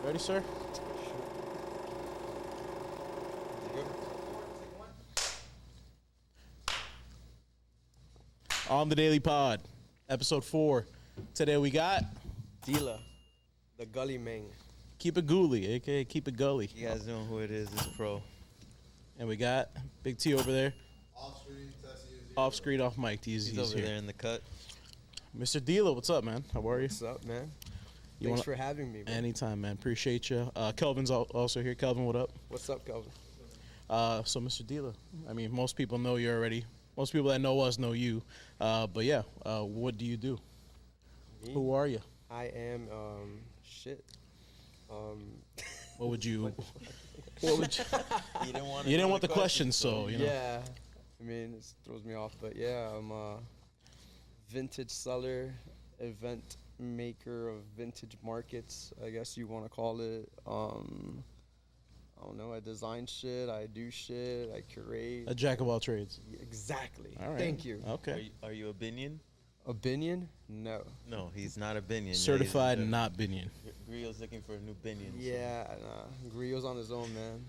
Ready, sir? On the Daily Pod, episode 4. Today we got Deelah, the Gully Man. KeepItGully, aka KeepItGully. You guys know who it is. It's Pro. And we got Big T over there. Off screen, Tessie is here. Off screen, off mic. He's He's over here. there in the cut. Mr. Deelah, what's up, man? How are you? What's up, man? You Thanks wanna- for having me, bro. Anytime, man. Appreciate you. Kelvin's also here. Kelvin, what up? What's up, Kelvin? So, Mr. Deelah, I mean, most people know you already. Most people that know us know you. But yeah, what do you do? Me? Who are you? I am, shit. What would you? What would you? You didn't want. You didn't want the question, so you know. Yeah. I mean, it throws me off, but yeah, I'm a vintage seller, event maker of vintage markets, I guess you want to call it. I don't know, I design shit, I do shit, I curate. A jack of all trades. Exactly. All right. Thank you. Okay. Are you a Binion? A Binion? No. No, he's not a Binion. Certified He's not Binion. Grio's looking for a new Binion. Yeah, nah. Griot's on his own, man.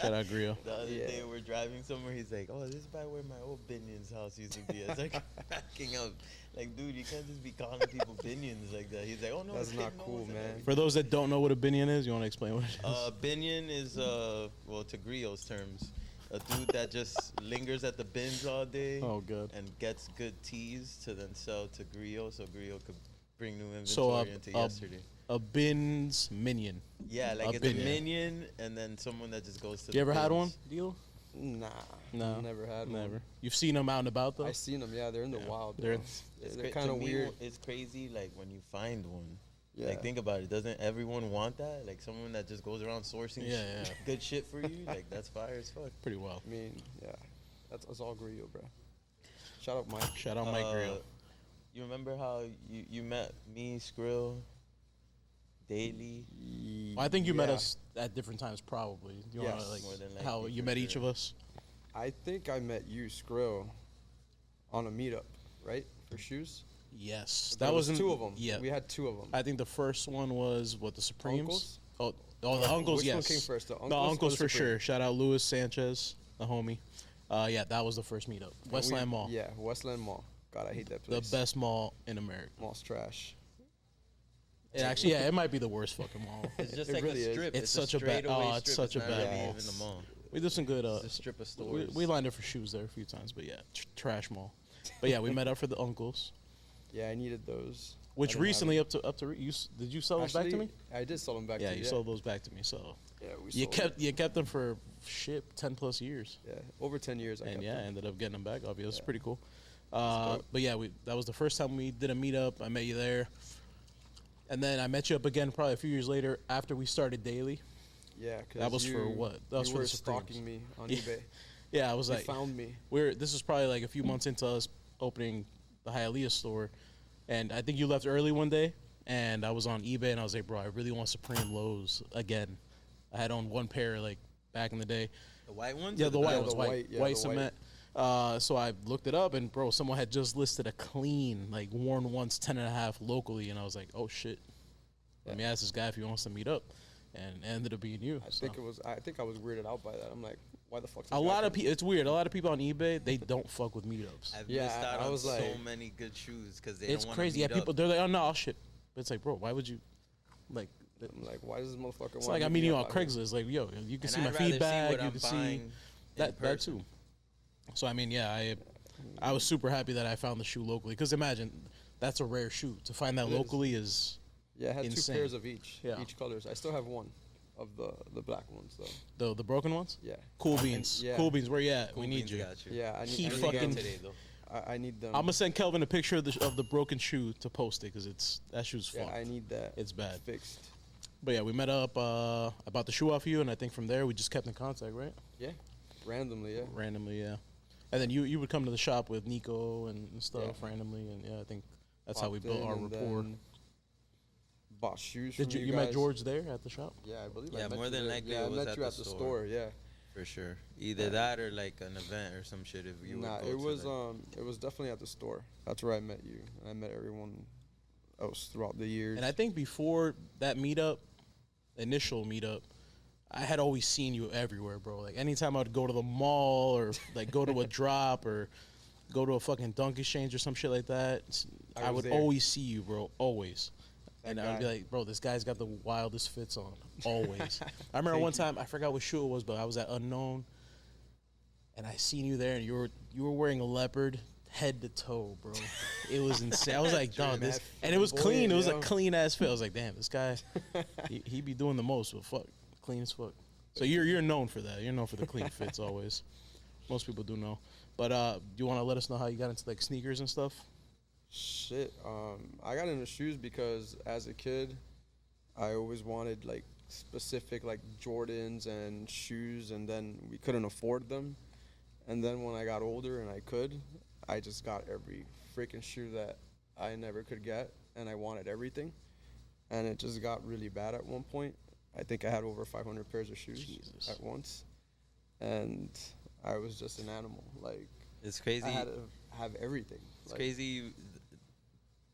Shout out Grio. The other Yeah. day we're driving somewhere. He's like, "Oh, this is by where my old Binion's house used to be." It's like cracking up. Like, dude, you can't just be calling people Binions like that. He's like, "Oh no, That's kid not knows cool, and man. everything." For those that don't know what a Binion is, you want to explain what it is? Binion is well, to Grio's terms, a dude that just lingers at the bins all day. Oh, good. And gets good teas to then sell to Grio, so Grio could bring new inventory So into yesterday. a bin's minion. Yeah, like a it's a Binion. minion, and then someone that just goes to. You ever had one, bins. Deal? Nah. No, Never had one. Never. You've seen them out and about though. I seen them, yeah, they're in the wild. They're- Bro. It's They're cra- kind to of me, weird. It's crazy, like when you find one. Yeah. Like think about it. Doesn't everyone want that? Like someone that just goes around sourcing Yeah, yeah. good shit for you. Like that's fire as fuck. Pretty well. I mean, yeah, that's all Griot, bro. Shout out Mike. Shout out Mike Grio. You remember how you met me, Skrill, Daily? Well, I think you met Yeah. us at different times, probably. Do you Yes. want to like More than likely, how you for met each sure. of us? I think I met you, Skrill, on a meetup, right? For shoes. Yes, There that was two of them. Yeah, we had two of them. I think the first one was what, the Supremes. Uncles? Oh, the uncles. Which Yes. one came first, the The Uncles or uncles the for Supreme? sure. Shout out Luis Sanchez, the homie. Yeah, that was the first meetup. Westland Mall. Yeah, Westland Mall. God, I hate that The place. best mall in America. Mall's trash. It actually, yeah, it might be the worst fucking mall. It's just It like really a is. strip. It's such a bad- straightaway oh, it's strip. such a not bad really mall. even the mall. We did some good. It's a strip of we, stores. we lined up for shoes there a few times, but yeah, trash mall. But yeah, we met up for the uncles, Yeah, I needed those. which I didn't have recently them. up to did you sell those back to me? I did sell them back Yeah, to you. you sold those back to me. So Yeah, we you sold kept them for shit 10+ years, Yeah, over 10 years. I and kept yeah, I them. ended up getting them back. Obviously, it's Yeah. pretty cool. dope. But yeah, that was the first time we did a meetup. I met you there, and then I met you up again probably a few years later after we started Daily. Yeah, 'cause That was for what? That was you for were the Supremes. stalking me on Yeah. eBay. Yeah, I was You like, found me. this was probably like a few months into us opening the Hialeah store, and I think you left early one day, and I was on eBay and I was like, bro, I really want Supreme lows again. I had owned one pair like back in the day. The white ones? Yeah, or the white Yeah, ones, the white, white, yeah, white the cement. So I looked it up, and bro, someone had just listed a clean, like worn once 10.5 locally, and I was like, oh shit. Let me ask this guy if he wants to meet up, and it ended up being you. I so. think I was weirded out by that. I'm like, why the fuck? A lot of people. It's weird. A lot of people on eBay, they don't fuck with meetups. I've Yeah, missed out I on was so like- many good shoes because they It's don't crazy. Yeah, meet up. people, they're like, oh no, I'll ship. But it's like, bro, why would you, like, I'm like, why does this motherfucker? it's like I'm meeting you on Craigslist. Like, yo, you can And see my I'd rather feedback. what You I'm can buying see in that person. too. So I mean, yeah, I was super happy that I found the shoe locally, because imagine that's a rare shoe. To find that It is. locally is Yeah, I had insane. 2 pairs of each Yeah. colors. I still have one of the black ones though. the broken ones. Yeah. Cool beans. yeah. Cool beans. Where you at? Cool we need Beans you. got you. Yeah, I need. He I need fucking- them. today though. I need them. I'm gonna send Kelvin a picture of the broken shoe to post it, because that shoe's Yeah, fucked. I need that. It's bad. Fixed. But yeah, we met up. I bought the shoe off you, and I think from there we just kept in contact, right? Yeah. Randomly, yeah. Randomly, yeah. And then you would come to the shop with Nico and stuff Yeah. randomly, and yeah, I think that's how we Popped built in our and rapport. then Bought shoes. Did from you met guys. George there at the shop? Yeah, I believe. Yeah, I met more you than there. likely Yeah, it I was met at you the at the store. store. Yeah. For sure. Either that or like an event or some shit. If you would Nah, go it to was that. it was definitely at the store. That's where I met you. I met everyone else throughout the years. And I think before that meetup, initial meetup, I had always seen you everywhere, bro. Like anytime I'd go to the mall or like go to a drop or go to a fucking dunk exchange or some shit like that, I would always see you, bro. Always. And I would be like, bro, this guy's got the wildest fits on. Always. I remember one time, I forgot what shoe it was, but I was at Unknown, and I seen you there, and you were wearing a leopard head to toe, bro. It was insane. I was like, dog, this, and it was clean. It was a clean ass fit. I was like, damn, this guy, he be doing the most, but fuck, clean as fuck. So you're known for that. You're known for the clean fits always. Most people do know. But do you want to let us know how you got into like sneakers and stuff? Shit. I got into shoes because as a kid, I always wanted like specific like Jordans and shoes, and then we couldn't afford them. And then when I got older and I could, I just got every freaking shoe that I never could get, and I wanted everything. And it just got really bad at one point. I think I had over 500 pairs of shoes at once, and I was just an animal. Like, it's crazy. I had to have everything. It's crazy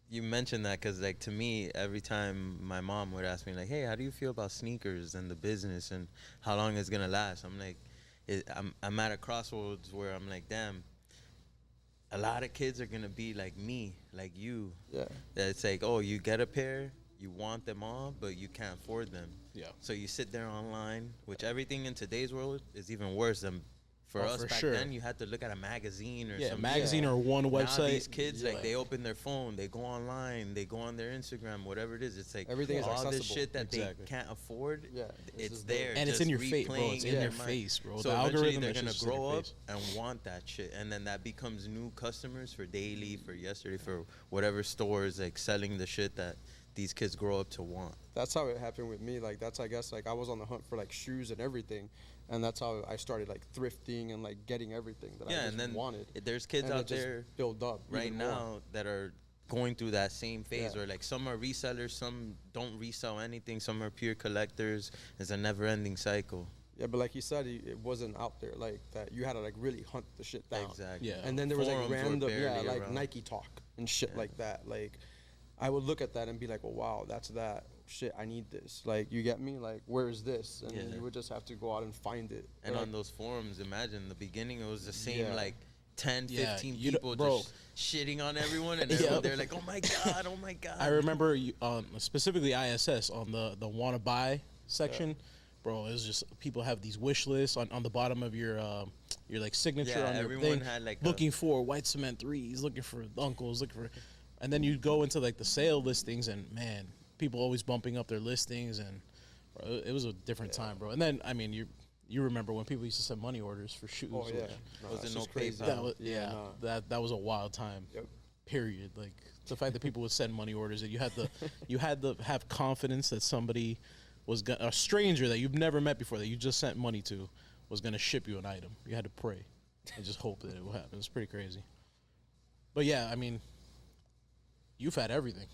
you mentioned that, because like to me, every time my mom would ask me like, hey, how do you feel about sneakers and the business and how long it's gonna last, I'm like, I'm at a crossroads where I'm like, damn, a lot of kids are gonna be like me, like you. Yeah. That it's like, oh, you get a pair, you want them all, but you can't afford them. Yeah. So you sit there online, which everything in today's world is even worse than for us for back sure. then. You had to look at a magazine or some magazine or one website. Now these kids, like, they open their phone, they go online, they go on their Instagram, whatever it is. It's like everything is all accessible. this shit that they can't afford. Yeah, it's there, and it's in your face, bro. It's in their your mind. face, bro. So the eventually algorithm, they're gonna just in your grow up face. and want that shit, and then that becomes new customers for Daily, for Yesterday, for whatever stores like selling the shit that these kids grow up to want. That's how it happened with me. Like, that's, I guess, like, I was on the hunt for like shoes and everything, and that's how I started like thrifting and like getting everything that I and then wanted. There's kids And out it just there build up right even now more. that are going through that same phase, Yeah. where like some are resellers, some don't resell anything, some are pure collectors. It's a never-ending cycle. Yeah, but like you said, it wasn't out there like that. You had to like really hunt the shit down. Exactly. Yeah. And then there was like Forums were random, barely like around. Nike Talk and shit like that. Like, I would look at that and be like, well, wow, that's that. Shit, I need this. Like, you get me? Like, where is this? And then you would just have to go out and find it. And Or, on like, those forums, imagine in the beginning it was the same Yeah. like 10, Yeah, 15 you people bro. just shitting on everyone, and Yep. they're like, oh my god, oh my god. I remember you, specifically ISS on the wanna buy section, bro. It was just people have these wish lists on the bottom of your like signature Yeah, on your everyone thing, had, like, looking for white cement threes, looking for uncles, looking for, and then you go into like the sale listings, and man, people always bumping up their listings, and bro, it was a different time, bro. And then I mean you remember when people used to send money orders for shoes? Oh, yeah. which- No, Was that's it no just crazy. PayPal? that was, Yeah, nah. that was a wild time. Yep. Period. Like the fact that people would send money orders, and you had to have confidence that somebody was a stranger that you've never met before, that you just sent money to, was gonna ship you an item. You had to pray and just hope that it would happen. It's pretty crazy. But yeah, I mean, you've had everything.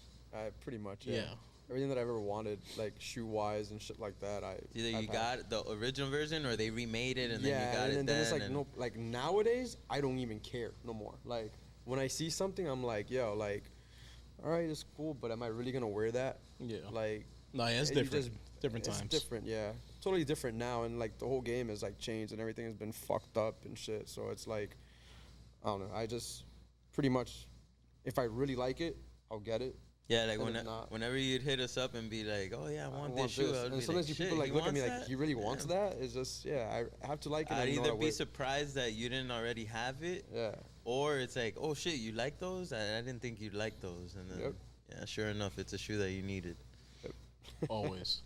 Pretty much, Yeah. Everything that I ever wanted, like shoe-wise and shit like that, Either you I've had. got the original version or they remade it and then you got and it then it's like and no, like nowadays I don't even care no more. Like when I see something, I'm like, yo, like, all right, it's cool, but am I really gonna wear that? Yeah. Like, No, yeah, it's you different. just- Different it's times. different, yeah, totally different now, and like the whole game is like changed and everything has been fucked up and shit. So it's like, I don't know. I just pretty much, if I really like it, I'll get it. yeah, like and if not- whenever you'd hit us up and be like, oh yeah, I want this shoe, I would And be sometimes like, you people "Shit, like he look at me wants like, that?" he really wants Yeah. that. It's just, yeah, I have to like it. I'd and know either how to be wear it. surprised that you didn't already have it, Yeah. or it's like, oh shit, you like those? I didn't think you'd like those. And then, Yep. yeah, sure enough, it's a shoe that you needed. Always.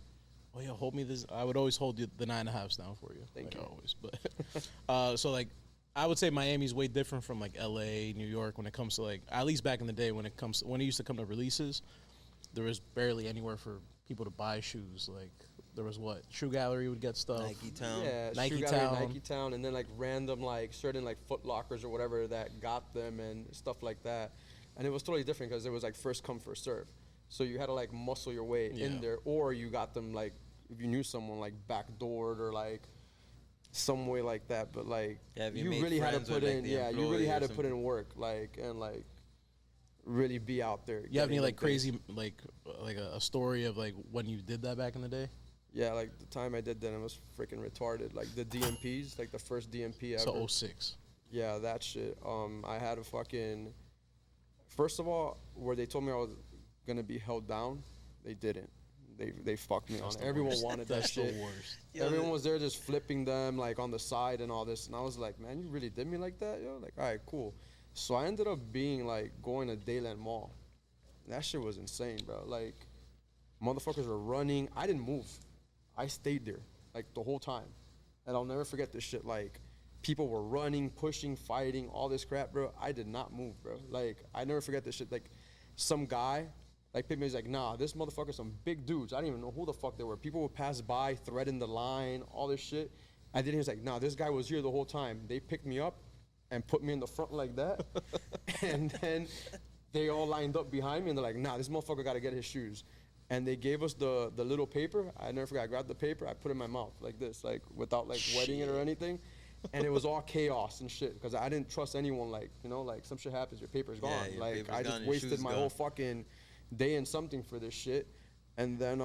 Oh yeah, hold me this. I would always hold you the 9.5s down for you. Thank like, you. Always, but so like, I would say Miami's way different from like L.A., New York when it comes to like, at least back in the day when it used to come to releases, there was barely anywhere for people to buy shoes. Like there was what Shoe Gallery would get stuff. Nike Town. Yeah, Nike Shoe Gallery, Town. Nike Town, and then like random like certain like Foot Lockers or whatever that got them and stuff like that. And it was totally different because it was like first come first serve. So you had to like muscle your way Yeah. in there, or you got them like if you knew someone like backdoored or like some way like that. But like Yeah, if you you made really had to friends with, put like, in, the yeah, you employee really or had to put something. in work, like and like really be out there. You have any getting like the things. crazy like a story of like when you did that back in the day? Yeah, like the time I did that, it was freaking retarded. Like the DMPs, like the first DMP ever. So 06. Yeah, that shit. I had a fucking. First of all, where they told me I was gonna be held down, they didn't. They fucked me on it. Everyone wanted that That's shit. the worst. Everyone was there just flipping them like on the side and all this, and I was like, man, you really did me like that, yo? Like, all right, cool. So I ended up being like going to Dayland Mall. That shit was insane, bro. Like, motherfuckers were running. I didn't move. I stayed there like the whole time, and I'll never forget this shit. Like, people were running, pushing, fighting, all this crap, bro. I did not move, bro. Like, I never forget this shit. Like, some guy. Like, picked me, he's like, nah, this motherfucker, some big dudes. I didn't even know who the fuck they were. People would pass by, threaten the line, all this shit. I didn't, he was like, nah, this guy was here the whole time. They picked me up and put me in the front like that. And then they all lined up behind me, and they're like, nah, this motherfucker got to get his shoes. And they gave us the little paper. I never forgot. I grabbed the paper. I put it in my mouth like this, like without like wetting it or anything. And it was all chaos and shit because I didn't trust anyone. Like, you know, like some shit happens, your paper's gone. your Like, paper's I gone, just your wasted shoes my gone. whole fucking day and something for this shit. And then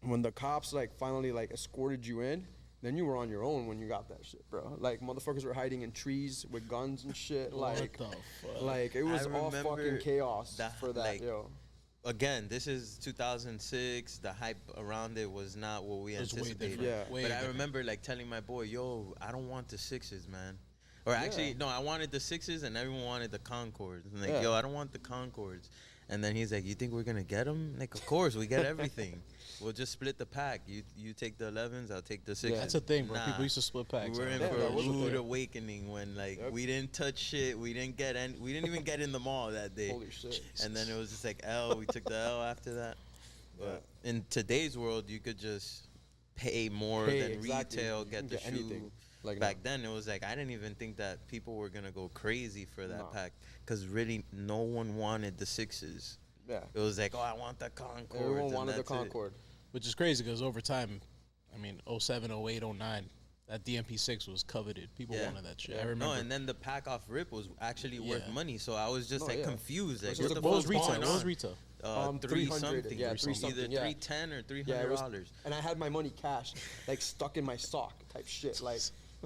when the cops like finally like escorted you in, then you were on your own when you got that shit, bro. Like, motherfuckers were hiding in trees with guns and shit. Like, What the fuck? like it was I all fucking remember chaos for that, like, yo. Again, this is 2006. The hype around it was not what we It was way anticipated. different. Yeah. Way But I different. remember like telling my boy, "Yo, I don't want the sixes, man." Or actually, no, I wanted the sixes, and everyone wanted the Concords. And like, Yeah. yo, I don't want the Concords. And then he's like, "You think we're gonna get them?" Like, of course, we get everything. We'll just split the pack. You take the 11s, I'll take the 6s. That's a thing, bro. Nah. People used to split packs. We were in Yeah, for that a was a rude thing. awakening when like Yep. we didn't touch shit. We didn't even get in the mall that day. Holy shit. And then it was just like L. We took the L after that. But in today's world, you could just pay more Pay, than exactly. retail, You get can the get shoe. anything. Like, Back no. then, it was like I didn't even think that people were gonna go crazy for that No. pack because really no one wanted the 6s. Yeah. It was like, oh, I want the Concord. Everyone wanted the Concord. Which is crazy because over time, I mean, 07, 08, 09, that DMP6 was coveted. People Yeah. wanted that shit. Yeah. I remember. No, and then the pack off rip was actually worth Yeah. money. So I was just No, like yeah. confused. Like, This what was the a what was fuck's retail? going What was on? retail? 3 300, something. yeah, Either 3 something, yeah. 310 or $300. Yeah, it was, and I had my money cash, like stuck in my sock type shit, like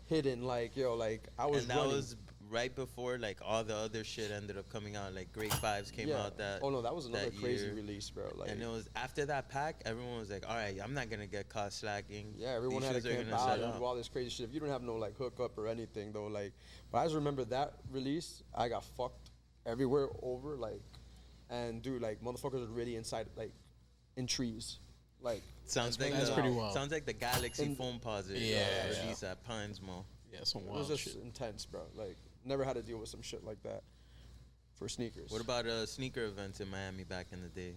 hidden, like, yo, like I was And that running. was right before like all the other shit ended up coming out. Like Grade 5s came out that. Oh no, that was another that crazy year. release, bro. Like, And it was after that pack, everyone was like, all right, I'm not gonna get caught slacking. yeah, everyone These had a shoes are camp gonna out sell and out. do all this crazy shit. If you don't have no like hookup or anything though, like, but I just remember that release, I got fucked everywhere over, like, and dude, like, motherfuckers were really inside, like, in trees, like. Sounds like that's pretty wild. Sounds like the Galaxy And- Foam Posit Yeah. release at Pines Mall. Yeah, some It was wild just shit. intense, bro. Like, never had to deal with some shit like that for sneakers. What about sneaker events in Miami back in the day?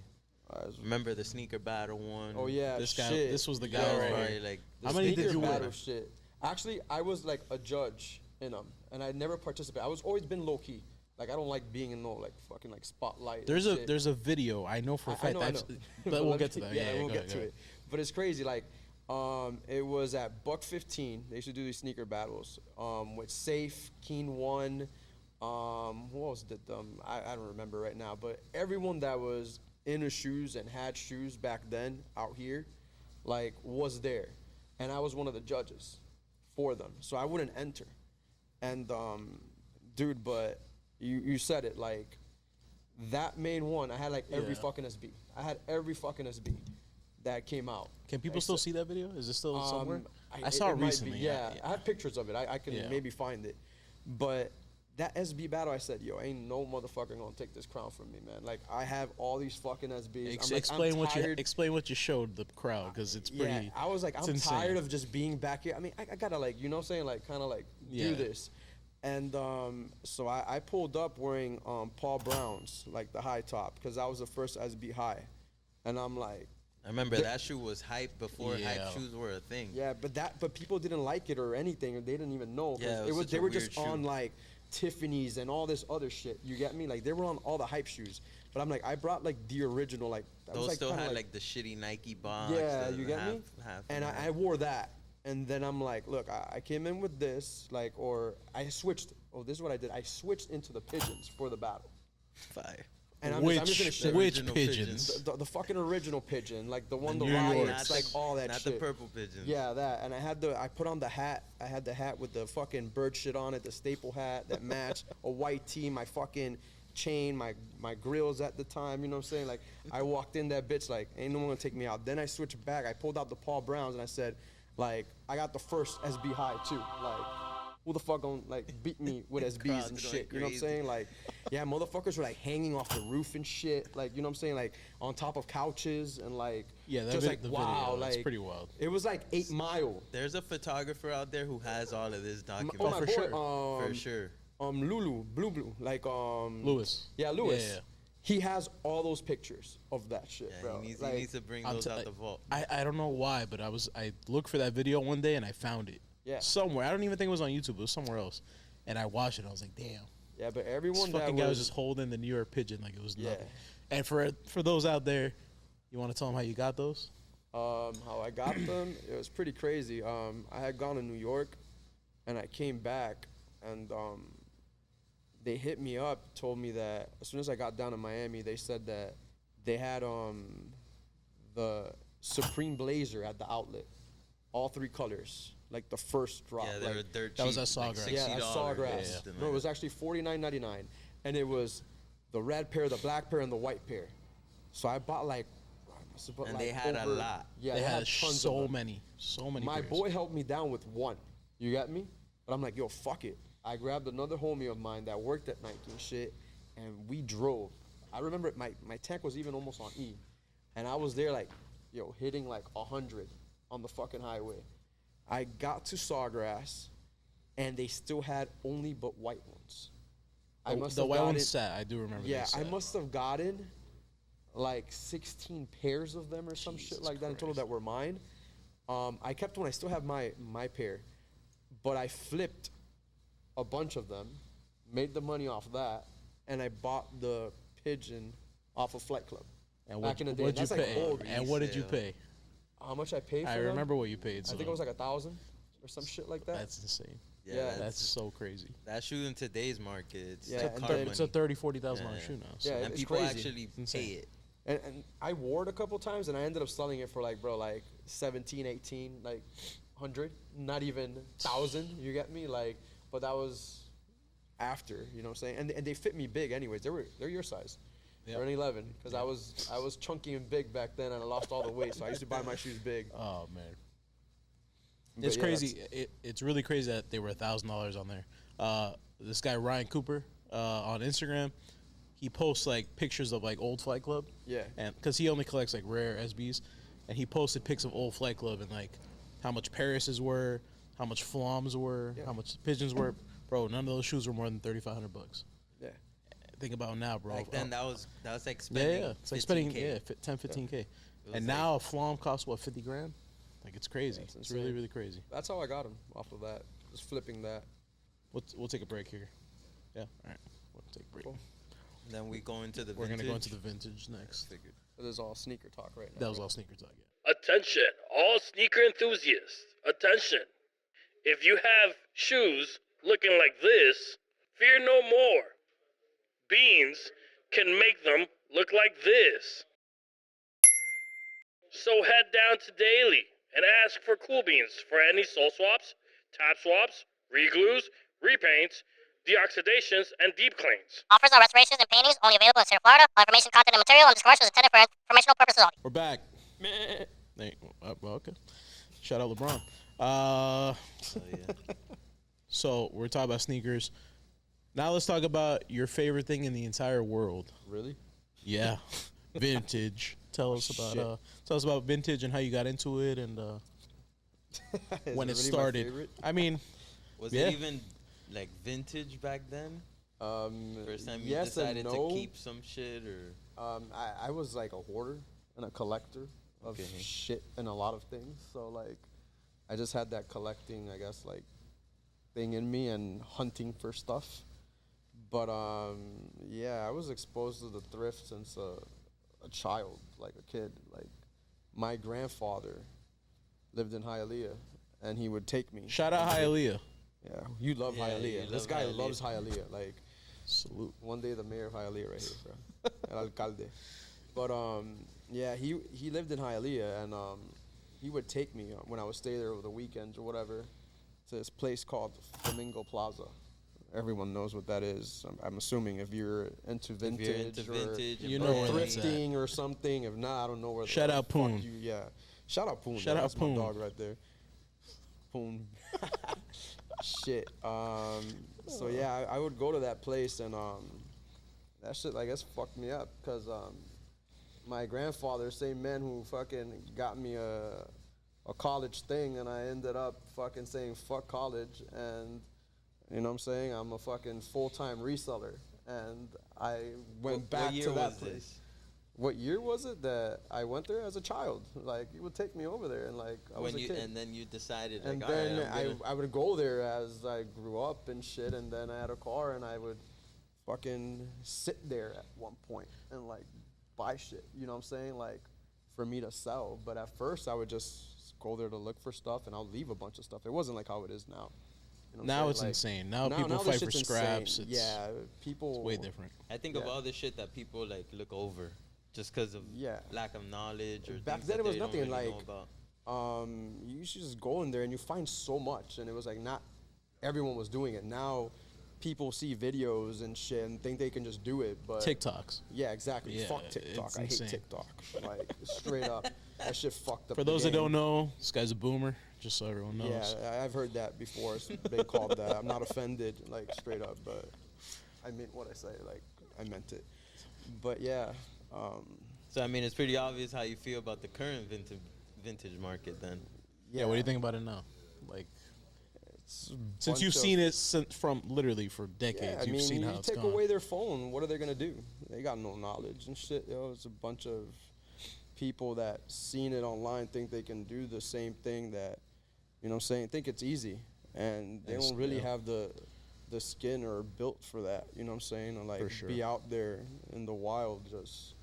I was- Remember the sneaker battle one? oh yeah, This guy, shit. this was the That guy was right probably, here. like The How many did sneaker you win? battle shit. Actually, I was like a judge in them, and I never participated. I was always been low key. Like, I don't like being in no like fucking like spotlight. and There's shit. a video I know for a I fact. know, I that's- know. But we'll let get to me- that. Yeah, we'll go get ahead, to go it. But it's crazy. Like, it was at Buck 15. They used to do these sneaker battles. With Safe, Keen One. Who else did them? I don't remember right now. But everyone that was in the shoes and had shoes back then out here, like, was there, and I was one of the judges for them. So I wouldn't enter. And dude, but you said it, like, that main one, I had like every Yeah. fucking SB. I had every fucking SB that came out. Can people still see that video? Is it still somewhere? I it- saw it might be, recently. Yeah, I have pictures of it. I can Yeah. maybe find it. But that SB battle, I said, yo, ain't no motherfucker gonna take this crown from me, man. Like, I have all these fucking SBs. I'm like, explain I'm what you tired. explain what you showed the crowd because it's pretty. Yeah, I was like, it's I'm insane. tired of just being back here. I mean, I gotta, like, you know what I'm saying? Like, kind of like Yeah. do this. And so I pulled up wearing Paul Brown's, like the high top, because that was the first SB high. And I'm like, I remember that shoe was hype before Yeah. hype shoes were a thing. yeah, but people didn't like it or anything, or they didn't even know. 'Cause Yeah, it was such they a were weird just shoe. on like Tiffany's and all this other shit. You get me? Like, they were on all the hype shoes. But I'm like, I brought like the original, like that Those was like still kinda had like the shitty Nike box. yeah, the you get me? half And I wore that. And then I'm like, look, I came in with this, like, or I switched. Oh, this is what I did. I switched into the pigeons for the battle. fire. And I'm just gonna shit. Which Original pigeons? The fucking original pigeon, like the one, The the New riots, Yorks. like all that Not shit. the purple pigeons. Yeah, that. And I put on the hat. I had the hat with the fucking bird shit on it, the staple hat that matched, a white tee, my fucking chain, my grills at the time, you know what I'm saying? Like, I walked in that bitch like, ain't no one gonna take me out. Then I switched back. I pulled out the Paul Browns and I said, like, I got the first SB high too. Like, who the fuck gonna like beat me with SBs Crowd's and going shit? You know what I'm crazy. saying? Like, yeah, motherfuckers were like hanging off the roof and shit. Like, you know what I'm saying? Like on top of couches and like, Yeah, that just like the wow, video, like it's pretty wild. It was like 8 Mile. There's a photographer out there who has all of this documented. Oh, my for boy, sure. For sure. Lulu, Blue, like Lewis. Yeah, Lewis. Yeah. He has all those pictures of that shit, Yeah, bro. he Like, needs to bring I'm those t- out the vault. I don't know why, but I looked for that video one day and I found it. Yeah. Somewhere. I don't even think it was on YouTube. It was somewhere else. And I watched it. And I was like, damn. yeah, but This everyone that fucking guy was was just holding the New York pigeon like it was Yeah. nothing. And for those out there, you want to tell them how you got those? how I got them, it was pretty crazy. I had gone to New York, and I came back, and they hit me up, told me that as soon as I got down to Miami, they said that they had the Supreme Blazer at the outlet, all 3 colors, like the first drop. Yeah, they like, were dirt That was cheap, at like Sawgrass. yeah, I saw $60 or grass. something No, it like was that. actually $49.99, and it was the red pair, the black pair, and the white pair. So I bought like, I must have bought And like they had a over- lot. Yeah, they had tons of so them. many. So many. My pairs. boy helped me down with 1. You got me? But I'm like, yo, fuck it. I grabbed another homie of mine that worked at Nike and shit, and we drove. I remember my tank was even almost on E, and I was there like, yo, hitting like 100 on the fucking highway. I got to Sawgrass, and they still had only but white ones. I must The have white gotten- one's sat. I do remember. Yeah, they I sat. must have gotten like 16 pairs of them or some shit Jesus like that in total Christ. that were mine. I kept one. I still have my pair, but I flipped a bunch of them, made the money off that, and I bought the pigeon off of Flight Club. And back in the day. what'd you That's like pay? old And what did you resale. pay? How much I paid for I them? remember what you paid. I So think it was like 1,000 or some shit like that. that's insane. Yeah, That's so crazy. That shoe in today's market, it's Yeah, like and car then- It's a money. $30,000-$40,000 Yeah. shoe now. So. Yeah, And it's people crazy. actually insane. pay it. And I wore it a couple times, and I ended up selling it for like, bro, like 17, 18, like 100, not even 1,000. You get me? Like, but that was after, you know what I'm saying? And they fit me big, anyways. They're your size. Yep. They're an 11, because I was chunky and big back then, and I lost all the weight, so I used to buy my shoes big. Oh man, But it's yeah, crazy. It's really crazy that they were $1,000 on there. This guy Ryan Cooper on Instagram, he posts like pictures of like old Flight Club. Yeah. And because he only collects like rare SBs, and he posted pics of old Flight Club and like how much Paris's were, how much Flams were, Yeah. how much pigeons were. Bro, none of those shoes were more than $3,500. Yeah. Think about it now, bro. Back then, that was like yeah, spending. yeah, it's like spending 15K. 10, 15K. was And like- now a Flam costs what, 50 grand? Like it's crazy. it's It's really insane. really crazy. That's how I got them, off of that. Just flipping that. We'll take a break here. Yeah, all right. We'll take a break. Cool. Then we go into the We're gonna go into vintage. the vintage next. Figured. It is all sneaker talk right now. That was bro. all sneaker talk. Yeah. Attention, all sneaker enthusiasts. Attention. If you have shoes looking like this, fear no more. Beans can make them look like this. So head down to Daily and ask for Cool Beans for any sole swaps, top swaps, re-glues, repaints, deoxidations, and deep cleans. Offers on restorations and paintings only available in Central Florida. All information, content, and material in this commercial is intended for informational purposes only. We're back. Well, okay. Shout out LeBron. So yeah. So we're talking about sneakers. Now let's talk about your favorite thing in the entire world. Really? Yeah, vintage. Tell us Shit. about vintage and how you got into it and Is when it really my started. favorite? I mean, Was Yeah. it even like vintage back then? First time you yes and decided no. to keep some shit, or I was like a hoarder and a collector of Okay. shit and a lot of things. So like, I just had that collecting, I guess, like thing in me and hunting for stuff. But yeah, I was exposed to the thrift since a child, like a kid. Like my grandfather lived in Hialeah, and he would take me. shout out Hialeah. Yeah, you love Yeah, Hialeah. you This love guy Hialeah. loves Hialeah. Like Salute. one day the mayor of Hialeah right here, bro. El Alcalde. But yeah, he lived in Hialeah, and he would take me when I would stay there over the weekends or whatever to this place called Flamingo Plaza. Everyone knows what that is. I'm assuming if you're into vintage, you know where that's at. thrifting or something. If not, I don't know where. Shout out Poon. Yeah, shout out Poon. Shout out That's Poon. my dog right there. Poon. Shit. So yeah, I would go to that place, and that shit, I guess, fucked me up because my grandfather, same man who fucking got me a college thing, and I ended up fucking saying fuck college, and you know what I'm saying, I'm a fucking full-time reseller, and I went back to that place. What year was it that I went there as a child? Like, he would take me over there, and like I was a kid. And then you decided, and like, then all right, I would go there as I grew up and shit, and then I had a car, and I would fucking sit there at one point and like buy shit. You know what I'm saying? Like, for me to sell. But at first, I would just go there to look for stuff, and I'll leave a bunch of stuff. It wasn't like how it is now. You know what I'm Now saying? it's Like, insane. Now people this fight for shit's scraps. insane. It's, Yeah, people. it's way different. I think of all the shit that people like look over just because of Yeah. lack of knowledge or Back things then that it was they don't nothing, really like, know about. You should just go in there and you find so much, and it was like not everyone was doing it. Now people see videos and shit and think they can just do it, but TikToks. yeah, exactly. Yeah, Fuck TikTok. it's I hate insane. TikTok. Like, straight up, that shit fucked up. For the those that game. don't know, this guy's a boomer. Just so everyone knows. Yeah, I've heard that before. It's been called that. I'm not offended, like, straight up, but I meant what I say. Like, I meant it. But yeah, So I mean, it's pretty obvious how you feel about the current vintage market then. Yeah. What do you think about it now? Like, it's a since bunch you've of- seen it from literally for decades, Yeah, I you've mean, seen you how it's take gone. away their phone, what are they gonna do? They got no knowledge and shit. Yo, it's a bunch of people that seen it online think they can do the same thing that, you know what I'm saying, think it's easy, and they don't really have the skin or built for that. You know what I'm saying? Or like sure. be out there in the wild just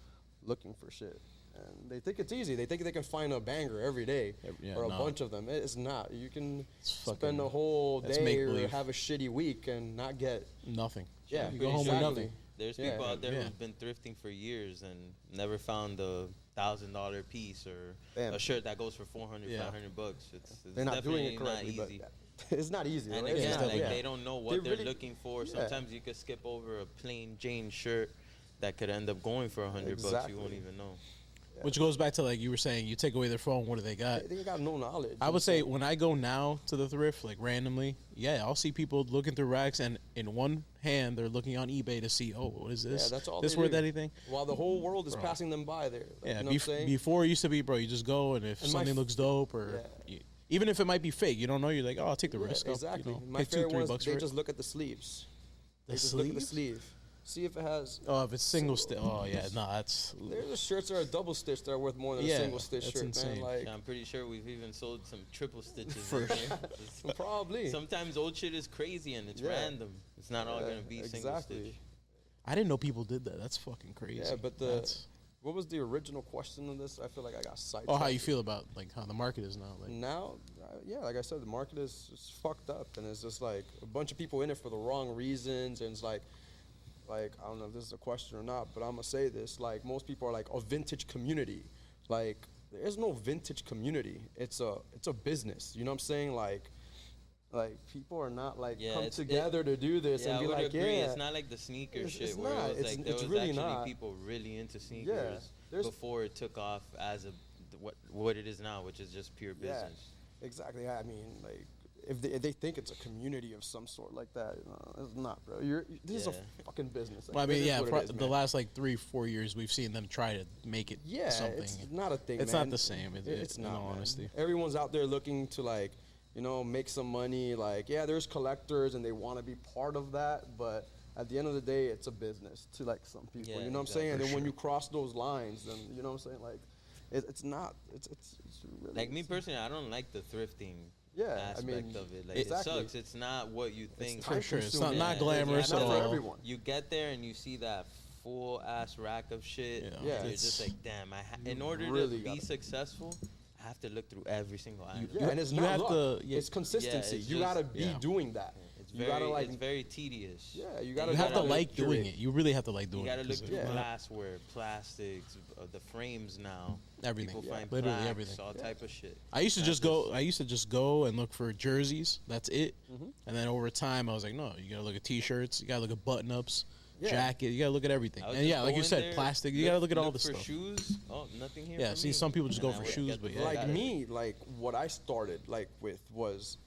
looking for shit. And they think it's easy. They think they can find a banger every day Yeah, or a no. bunch of them. It's not. You can It's spend fucking- a whole that's day or make-believe. have a shitty week and not get. Nothing. Yeah, you go home with exactly. nothing. There's Yeah. people out there Yeah. who've been thrifting for years and never found a $1,000 piece or Damn. a shirt that goes for 400, Yeah. 500 bucks. It's They're not doing it definitely correctly, not but easy. it's not easy. And right? It's again, not- like yeah. they don't know what They they're really- looking for. yeah. Sometimes you could skip over a plain Jane shirt that could end up going for 100 bucks. You won't Exactly. even know. Which goes back to, like you were saying, you take away their phone, what do they got? They got no knowledge. I would say when I go now to the thrift, like randomly, yeah, I'll see people looking through racks, and in one hand they're looking on eBay to see, oh, what is this? Yeah, that's all This they worth do. anything? While the whole world is Bro. passing them by there. Like, Yeah, you know what I'm saying? before it used to be, bro, you just go, and if And my something f- looks dope, or even if it might be fake, you don't know, you're like, oh, I'll take the Yeah, risk. I'll, exactly. You know, My pay favorite one is $2-3 they for it. just look at the sleeves. The They just look at the sleeve? sleeve. See if it has. Oh, if it's single stitch. Oh, yeah, no, that's. There's shirts that are double stitched that are worth more than Yeah, a single stitch that's shirt, insane. man. Like, Yeah, I'm pretty sure we've even sold some triple stitches. For in there. probably. Sometimes old shit is crazy and it's Yeah. random. It's not all Yeah, gonna be single exactly. stitch. I didn't know people did that. That's fucking crazy. Yeah, but That's- what was the original question of this? I feel like I got sidetracked. oh, how you feel about like how the market is now? Like, Now, yeah, like I said, the market is fucked up, and it's just like a bunch of people in it for the wrong reasons, and it's like I don't know if this is a question or not, but I'm gonna say this: like most people are like a vintage community. Like there is no vintage community. It's a business. You know what I'm saying? Like people are not like Yeah, come it's- together to do this Yeah, and I be would like, agree. yeah. It's not like the sneaker It's- shit it's where not. it was It's- like there it's was really actually not. people really into sneakers there's- before it took off as what it is now, which is just pure Yeah, business. exactly. I mean, like, if they think it's a community of some sort like that, it's not, bro. This is a Yeah. fucking business. Like, well, I mean, it is yeah, what it is, the man. last like 3-4 years, we've seen them try to make it Yeah, something. it's not a thing. It's man. not the same. It's in not. all man. honesty. Everyone's out there looking to like, make some money. Like, yeah, there's collectors and they want to be part of that, but at the end of the day, it's a business to like some people. Yeah, you know what I'm saying? And For then when sure. you cross those lines, then you know what I'm saying? Like, it's not. It's really. Like me personally, I don't like the thrifting Yeah, I aspect mean, of it. Like exactly. it sucks. It's not what you think. For sure, it's time-consuming. not Yeah, glamorous yeah, at not for all. everyone. You get there and you see that full ass rack of shit. Yeah. Yeah. And you're just It's- like, damn. In order really to be gotta- successful, I have to look through every single item. Yeah, and it's you not have luck. to- yeah. It's consistency. it's you just- gotta be yeah. doing that. It's You very, gotta, like- it's very tedious. Yeah, you And gotta You have to gotta like curate. doing it. You really have to like doing You gotta it. look 'cause through Yeah. glassware, plastics, the frames now. Everything. People Yeah. find Literally plaques, everything. all type of shit. I used to Not just go. I used to just go and look for jerseys. That's it. Mm-hmm. And then over time, I was like, no, you gotta look at t-shirts. You gotta look at button-ups, Yeah. jacket. You gotta look at everything. I would And just yeah, like go you in said, there, plastic. You gotta look at all the for stuff. shoes. Oh, nothing here. Yeah, for see, me. some people just And go I for would shoes, get but the yeah. fuck Like outta me, like what I started like with was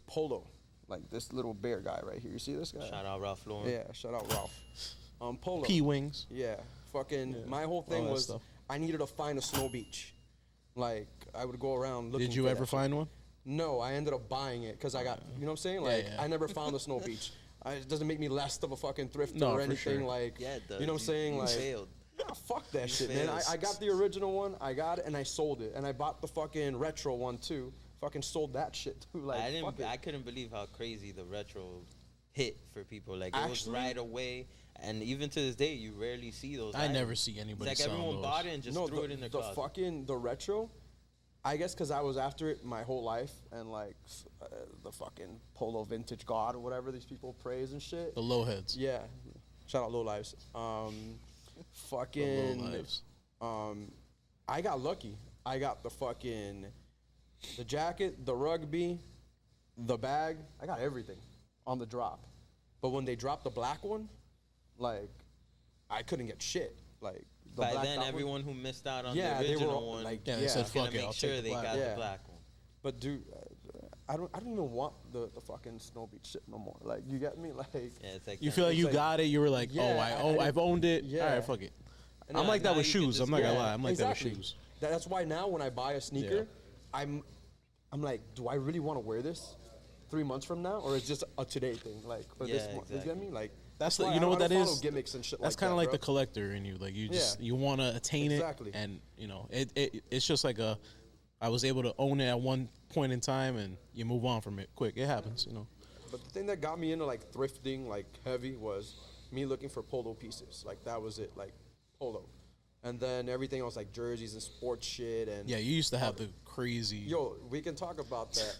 polo. Like this little bear guy right here. You see this guy? there. Shout out Ralph Lauren. Yeah, shout out Ralph. Polo. P-wings. Yeah, fucking. Yeah, My whole all thing that was stuff. I needed to find a snow beach. Like I would go around looking. Did you for ever that shit. find one? No, I ended up buying it because I got. You know what I'm saying? Like yeah. I never found a snow beach. It doesn't make me less of a fucking thrifter No, or for anything. sure. Like Yeah, it does. you know what I'm saying? You Like failed. nah, fuck that You shit, man. I failed. got the original one. I got it and I sold it, and I bought the fucking retro one too. Fucking sold that shit too. Like fuck it. I couldn't believe how crazy the retro hit for people. Like it was Actually- right away, and even to this day, you rarely see those. I never items. see It's anybody like selling everyone those. bought it and just no, threw it in their the closet. fucking the retro. I guess because I was after it my whole life, and like the fucking polo vintage god or whatever these people praise and shit. The low heads. Yeah, shout out low lives. The low Fucking. lives. I got lucky. I got the jacket, the rugby, the bag. I got everything on the drop. But when they dropped the black one, like I couldn't get shit. Like the By blacked then, out one- everyone who missed out on Yeah, the they were original all, one, like, Yeah, they yeah. said, was gonna fuck it, make I'll sure take the they black got one. Yeah. the black one. But dude, I don't even want the fucking Snow Beach shit no more. Like you get me? Like Yeah, it's like You that. feel like It's you like- got it. You were like, Yeah, I've owned it. yeah. All right, fuck it. And I'm now- like that now with you can shoes. just I'm not gonna go- lie. I'm like exactly. that with shoes. That's why now when I buy a sneaker, Yeah. I'm like, do I really want to wear this 3 months from now, or is just a today thing? Like, or this Yeah, month? You get exactly. me? Like, That's the, why you know I what don't that follow is. gimmicks and shit That's like kind of that, like bro. the collector in you. Like you just Yeah. you want to attain Exactly. it, and you know it's just like I was able to own it at one point in time, and you move on from it quick. It happens, you know. But the thing that got me into like thrifting like heavy was me looking for polo pieces. Like that was it, like polo. And then everything else like jerseys and sports shit and Yeah, you used to have the crazy. Yo, we can talk about that.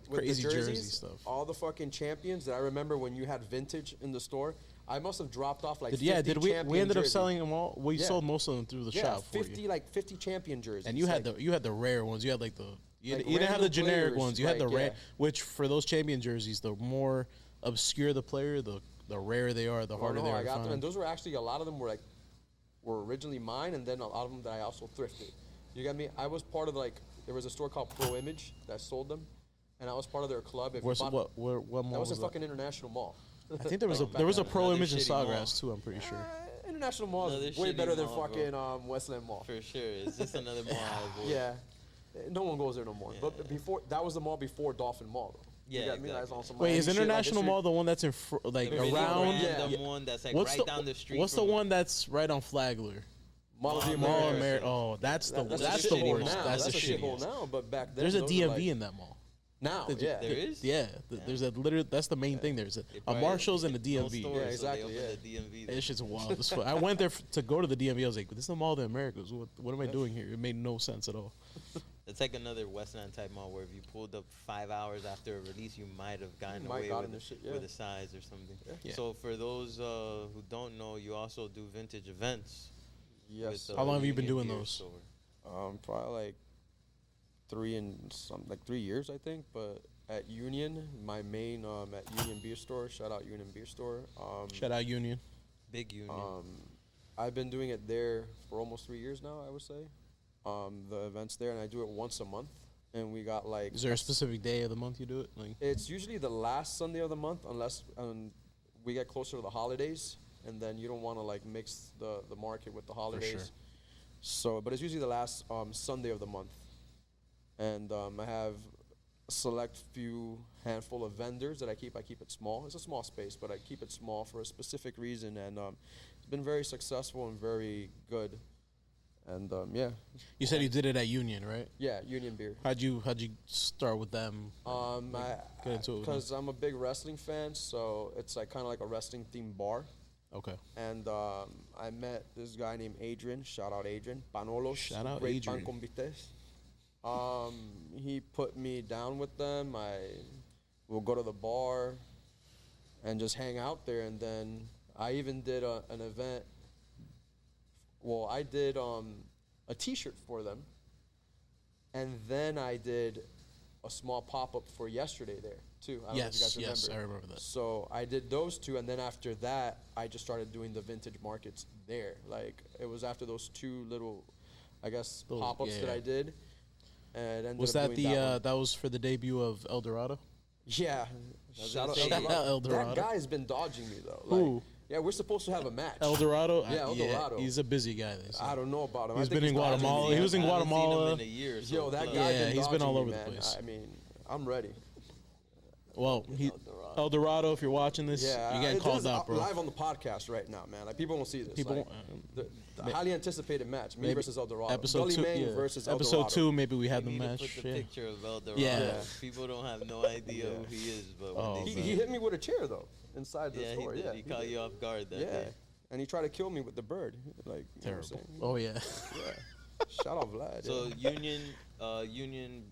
With Crazy the jersey jerseys, stuff. all the fucking champions that I remember when you had vintage in the store. I must have dropped off like did 50 did we champion ended up jerseys. selling them all? We Yeah. sold most of them through the Yeah, shop for 50 you. like 50 champion jerseys. And you had like, the rare ones. You had like the you, Like you didn't have the random generic players, ones. You had the like, rare, yeah. which for those champion jerseys, the more obscure the player, the rarer they are, the harder no, they are I to got them, find. and those were actually a lot of them were originally mine, and then a lot of them that I also thrifted. You get me? I was part of like there was a store called Pro Image that sold them, and I was part of their club. If you Where's bought- what mall that was was a fucking International Mall. I think there was a Back there was a on pro another image in shitty mall. Sawgrass too. I'm pretty sure. International Mall Another is way shitty better than mall, bro. fucking Westland Mall. For sure, it's just another mall. I avoid. Yeah, no one goes there no more. Yeah. But before that was the mall before Dolphin Mall. Though. Yeah, you got me? That's exactly. on some Wait, Miami is shit, like, International it's Mall the one that's in like The really around? random Yeah. one that's like What's right down the street. What's the from- one that's right on Flagler? Mall of the Mall Mall America. America. Oh, that's the That's that's a the shithole worst. now. That's the a shithole shittiest. now. But back then, There's a those were, DMV like, in that mall. now. Did Yeah, you- There is? Yeah, there's a literally that's the main thing. There's They a probably- Marshalls and a no DMV. stores, Yeah, so exactly, they yeah. opened the DMV there. This shit's wild as fuck. I went there to go to the DMV. I was like, this is the Mall of the Americas. What am I doing here? It made no sense at all. It's like another Westland type mall where if you pulled up 5 hours after a release, you might have gotten You might away gotten with, the shit, yeah. with a size or something. Yeah. So for those who don't know, you also do vintage events. Yes. with, How long have you been Union doing Beer those? Store. Probably like 3 years, I think. But at Union, my main at Union Beer Store. Shout out Union Beer Store. Shout out Union. Big Union. I've been doing it there for almost 3 years now. I would say. The events there, and I do it once a month. And we got like. Is there a specific day of the month you do it? Like, It's usually the last Sunday of the month, unless we get closer to the holidays, and then you don't want to like mix the market with the holidays. sure. So, but it's usually the last Sunday of the month, and I have a select few handful of vendors that I keep. I keep it small. It's a small space, but I keep it small for a specific reason, and it's been very successful and very good. And yeah, you said you did it at Union, right? yeah, Union Beer. How'd you start with them? Get into it with Because I'm a big wrestling fan, so it's like kind of like a wrestling themed bar. Okay. And I met this guy named Adrian. Shout out Adrian. Panolos. Shout out great Adrian. pan con bites. He put me down with them. I will go to the bar. and just hang out there. And then I even did an event. Well, I did a T-shirt for them, and then I did a small pop-up for yesterday there too. I don't know if you guys remember. Yes, I remember that. So I did those two, and then after that, I just started doing the vintage markets there. Like, it was after those two little, I guess, Those- pop-ups that yeah. I did. And it ended Was up that doing the one. that was for the debut of El Dorado? Yeah. Shout out say, El Dorado. El Dorado. That guy's been dodging me though. Who? Like, yeah, we're supposed to have a match. El Dorado? Yeah, El Dorado. He's a busy guy. They say. I don't know about him. He's I think been in dodging me. Guatemala. He was in I haven't seen him Guatemala. in a year. So Yo, that close. guy Yeah, been he's been all dodging over me, the man. place. I mean, I'm ready. Well, El Dorado, if you're watching this, Yeah, you're getting this called is out, bro. live on the podcast right now, man. Like, people won't see this. People like, won't, the highly anticipated match, me maybe versus El Dorado. Episode Gully 2, Man yeah. versus El Episode Dorado. 2, maybe we have You the need match. to put the Yeah. picture of El Dorado. Yeah. Yeah. People don't have no idea who he is, but when Oh, they He, see he him, hit me with a chair though inside the yeah, store. he did. Yeah, He caught you off guard that Yeah, day. and he tried to kill me with the bird. Like, you know what I'm Terrible. saying? Oh yeah. Yeah. Shout out Vlad. So yeah. Union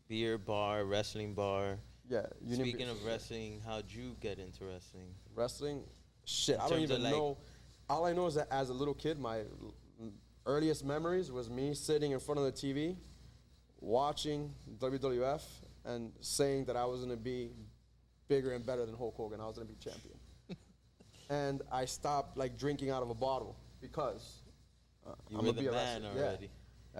beer bar, wrestling bar. Yeah. Speaking of wrestling, how'd you get into wrestling? wrestling, shit, I don't terms of, even like- know. All I know is that as a little kid, my earliest memories was me sitting in front of the TV, watching WWF, and saying that I was gonna be bigger and better than Hulk Hogan. I was gonna be champion. And I stopped like drinking out of a bottle because You I'm were gonna be the a man wrestler. already. Yeah.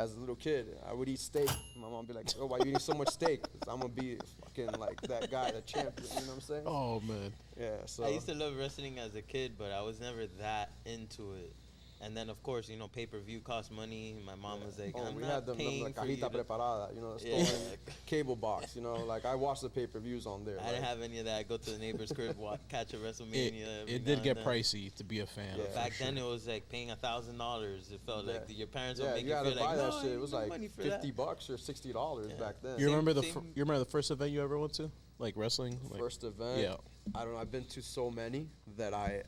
As a little kid, I would eat steak. My mom would be like, "Oh, why you eating so much steak?" 'Cause I'm gonna be fucking like that guy, the champion. You know what I'm saying? Oh man. Yeah. So I used to love wrestling as a kid, but I was never that into it. And then, of course, pay-per-view costs money. My mom was like, Oh, I'm we not had them paying like for you cajita to... preparada, you know, the Yeah. stolen cable box, you know, like I watched the pay-per-views on there. I like, didn't have any of that. I go to the neighbor's crib, catch a It, WrestleMania. every it now did and get then. pricey to be a fan. Yeah. for Back sure. then, it was like paying $1,000. It felt like Yeah. your parents would yeah, make you you had to feel buy like, that no, shit. I It was ain't like no money for $50 that. or $60 Yeah. back then. You remember Same- you remember the first event you ever went to, like wrestling? Like, First event. Yeah. I don't know. I've been to so many that I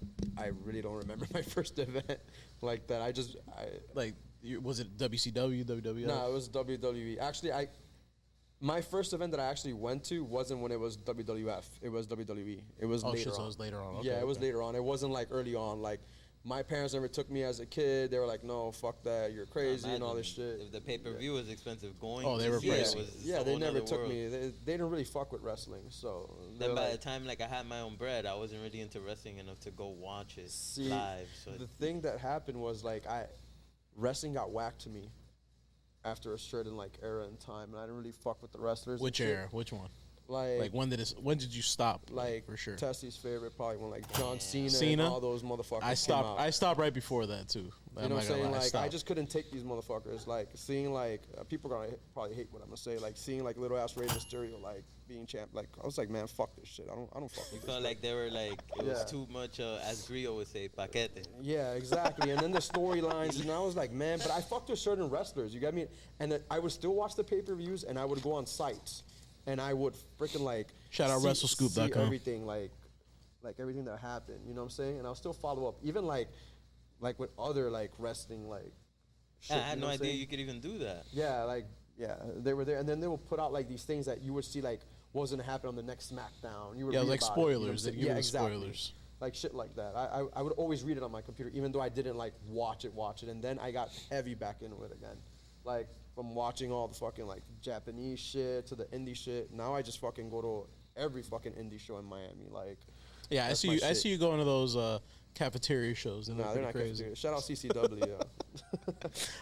really don't remember my first event like that. Like, was it WCW, WWF? No, it was WWE. Actually, my first event that I actually went to wasn't when it was WWF. It was WWE. It was Oh later shit, so on. it was later on. Yeah, Okay, it was okay. later on. It wasn't like early on. Like, my parents never took me as a kid. They were like, "No, fuck that. You're crazy and all this shit." If the pay-per-view was expensive, going Oh, they to were see it pricey. was Yeah, a they whole never nother took world. me. They didn't really fuck with wrestling. So they Then were by like, the time I had my own bread, I wasn't really into wrestling enough to go watch it see, live. So the thing that happened was like wrestling got whacked to me after a certain like era in time, and I didn't really fuck with the wrestlers. Which and shit. era? Which one? Like Like when did you stop? like for sure. Tessie's favorite probably when like John Cena, Cena? and all those motherfuckers I came stopped. out. I stopped right before that too. You know what I'm saying? Like I stopped. just couldn't take these motherfuckers. Like seeing like people are gonna probably hate what I'm gonna say. Like seeing like little ass Rey Mysterio like being champ. Like I was like, man, fuck this shit. I don't fuck you with felt this. like they were like it was Yeah. too much, as Grillo would say, paquete. Yeah, exactly. And then the storylines, and I was like, man, but I fucked with certain wrestlers. You got me? And then I would still watch the pay-per-views, and I would go on sites, and I would freaking like Shout out see WrestleScoop.com. everything like everything that happened. You know what I'm saying? And I'll still follow up, even like with other like wrestling like. Shit, I had you know no what I'm idea saying? you could even do that. Yeah, they were there, and then they will put out like these things that you would see like what was gonna happen on the next SmackDown. You would Yeah, read like about it, you know what I'm spoilers. They saying? give Yeah, you exactly. spoilers. Like shit like that. I would always read it on my computer, even though I didn't like watch it, and then I got heavy back into it again, like from watching all the fucking like Japanese shit to the indie shit. Now I just fucking go to every fucking indie show in Miami, like. Yeah, I That's see my you. I shit. see you going to those cafeteria shows. They Nah, look they're not pretty crazy. crazy. Shout out CCW, yo.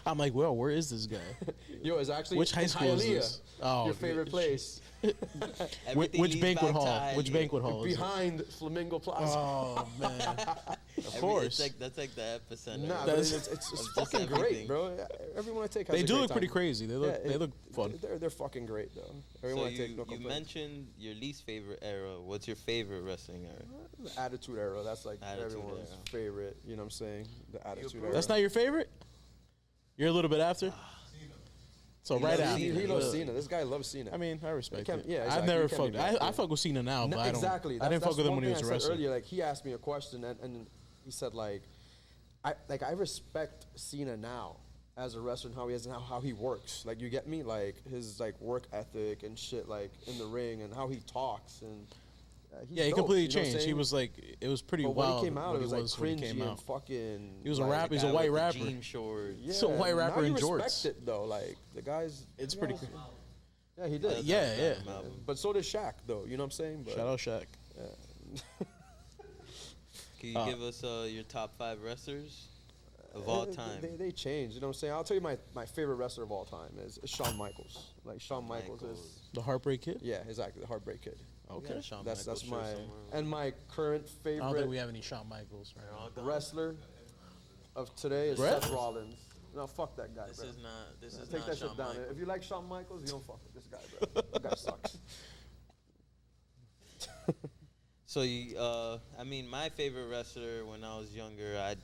I'm like, well, where is this guy? Yo, it's actually Which high in school is Hialeah, this? Oh, your favorite place. Everything Which leads banquet back to hall? Which Hialeah. banquet hall? Is it? Behind Flamingo Plaza. Oh man, of course. That's like the epicenter. Nah, but That's- it's of just fucking everything. great, bro. Everyone I take has They a do great look pretty time. crazy. They look. Yeah, They look fun. They're fucking great though. So Everyone I take no you complaints. mentioned your least favorite era. What's your favorite wrestling era? The Attitude Era. That's like Attitude everyone's Era. favorite. You know what I'm saying? The Attitude Era. That's not your favorite. You're a little bit after. So He right loves after. Cena. He loves Really. Cena. This guy loves Cena. I mean, I respect can't- it. yeah, I've exactly. never You can't fucked. be mad, I yeah. fuck with Cena now, but I don't. Exactly. I didn't fuck with him one when he thing was I a said wrestler. earlier, like he asked me a question, and he said like, I respect Cena now as a wrestler and how he is and how he works. Like you get me, like his like work ethic and shit, like in the ring and how he talks and he's Yeah, he dope, completely you know what I'm changed. He saying? was like, it was pretty But when wild. he came out, what it was he like when he cringy came and out. fucking. He was a like, rapper. He's Guy a white with the rapper. Jean shorts. Yeah, He's a white rapper now in you jorts. respect it though. Like the guys. It's you pretty know, cool. Yeah, he did. Yeah. But so did Shaq though. You know what I'm saying? But, Shout out Shaq. Can you give us your top 5 wrestlers of all time? They changed. You know what I'm saying? I'll tell you my favorite wrestler of all time is Shawn Michaels. Like Shawn Michaels is. The Heartbreak Kid. Yeah, exactly. The Heartbreak Kid. Okay. That's my and my current I don't think favorite we have any Shawn Michaels right now. wrestler of today is Brett? Seth Rollins. No, fuck that guy, This bro. is not. This is Take not that Shawn shit down. Michaels. If you like Shawn Michaels, you don't fuck with this guy, bro. That guy sucks. So you, I mean, my favorite wrestler when I was younger,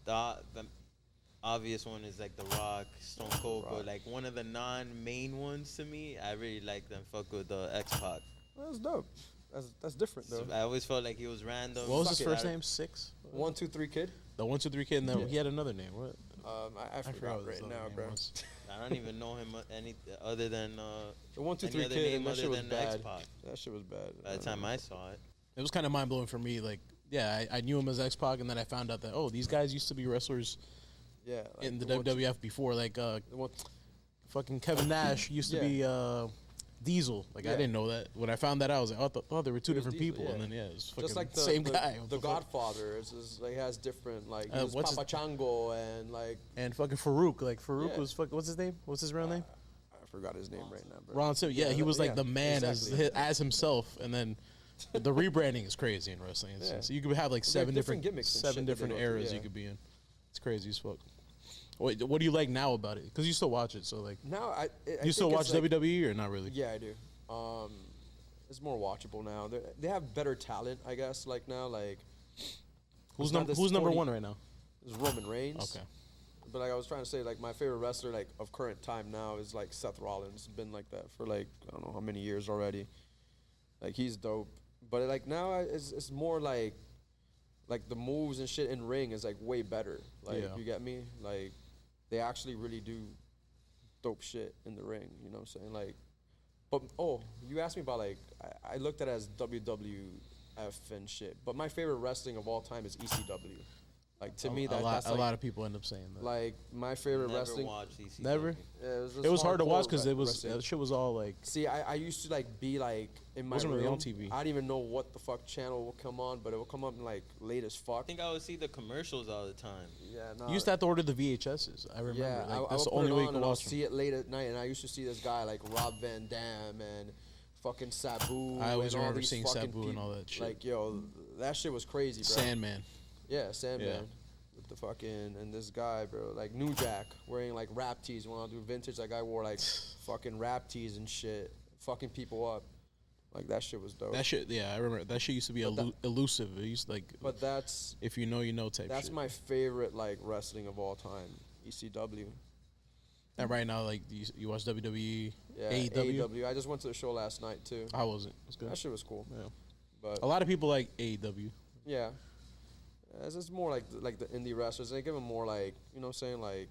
the obvious one is like The Rock, Stone Cold, but like one of the non-main ones to me, I really like them. Fuck with X-Pac. That's dope. That's different though. I always felt like he was random. What was Fuck his it, first I- name? 6. 1, 2, 3 kid. The 1, 2, 3 Kid. And then he had another name. What? I forgot what his right other now, name bro. was. I don't even know him any other than The 1, 2, any 3 other kid. name And that other shit was than bad. X-Pac. That shit was bad. By the time I saw it, It was kind of mind blowing for me. Like, yeah, I knew him as X-Pac, and then I found out that these guys used to be wrestlers yeah, like in the one- WWF before. Like, the one- fucking Kevin Nash used to be Diesel. Like, I Yeah. didn't know that. When I found that out, I was like, oh, there were two It was different Diesel, people, yeah. and then it was fucking just like the same guy. What The the fuck? Godfather is like has different like he was what's Papa Chango and like And fucking Farouk. Like, Farouk Yeah. was fucking, what's his name? What's his real name? I forgot his name right now, bro. Ron Simmons. Yeah, he was like yeah, the man exactly. as himself, and then the rebranding is crazy in wrestling. Yeah. So you could have like There are seven different different gimmicks and seven shit that different they go through, eras yeah. you could be in. It's crazy as fuck. Wait, what do you like now about it? Because you still watch it, so like, Now I you still think watch it's, like, WWE or not really? Yeah, I do. It's more watchable now. They have better talent, I guess. Like now, like Who's it's not this Who's number 40 one right now? It's Roman Reigns. Okay. But like I was trying to say, like my favorite wrestler, like of current time now, is like Seth Rollins. It's been like that for like I don't know how many years already. Like he's dope. But like now, it's more like the moves and shit in ring is like way better. Like Yeah. you get me? Like they actually really do dope shit in the ring. You know what I'm saying? Like, but you asked me about like I looked at it as WWF and shit. But my favorite wrestling of all time is ECW. Like to me, that's a like, lot of people end up saying that. like my favorite never wresling. watched ECW. Never. Yeah, It was hard to watch hardcore because it was wrestling. that shit was all like. See, I used to like be like in my Wasn't really room. on TV. I didn't even know what the fuck channel will come on, but it will come up like late as I fuck. think I would see the commercials all the time. Yeah, no. You used to have to order the VHSs. I remember. Yeah, like, I that's the would put only it way you on could and I'll watch them. see it late at night, and I used to see this guy like Rob Van Dam and fucking Sabu. I always and all remember these seeing fucking Sabu and peop- all that shit. Like yo, that shit was crazy, bro. Sandman. Yeah, Sandman. Yeah. With the fucking and this guy, bro, like New Jack wearing like rap tees. When I do vintage, that guy wore like fucking rap tees and shit, fucking people up. Like that shit was dope. That shit, yeah, I remember. That shit used to be elusive. It used to, like, But that's if you know type shit. my favorite like wrestling of all time, ECW. And right now, like, you watch WWE, Yeah, AEW. AEW. I just went to the show last night too. I wasn't. It's good. That shit was cool. Yeah. But A lot of people like AEW. yeah, it's just more like the indie wrestlers. They give them more like you know what I'm saying like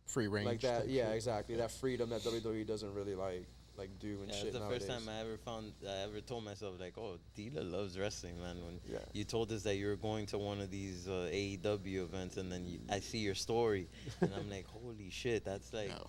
Free range. like that. type Yeah, shit. exactly. That freedom that WWE doesn't really like do and Yeah, shit it's the nowadays. first time I ever told myself like, oh, Deelah loves wrestling, man. When Yeah. you told us that you were going to one of these AEW events, and then I see your story, and I'm like, holy shit, that's like. No.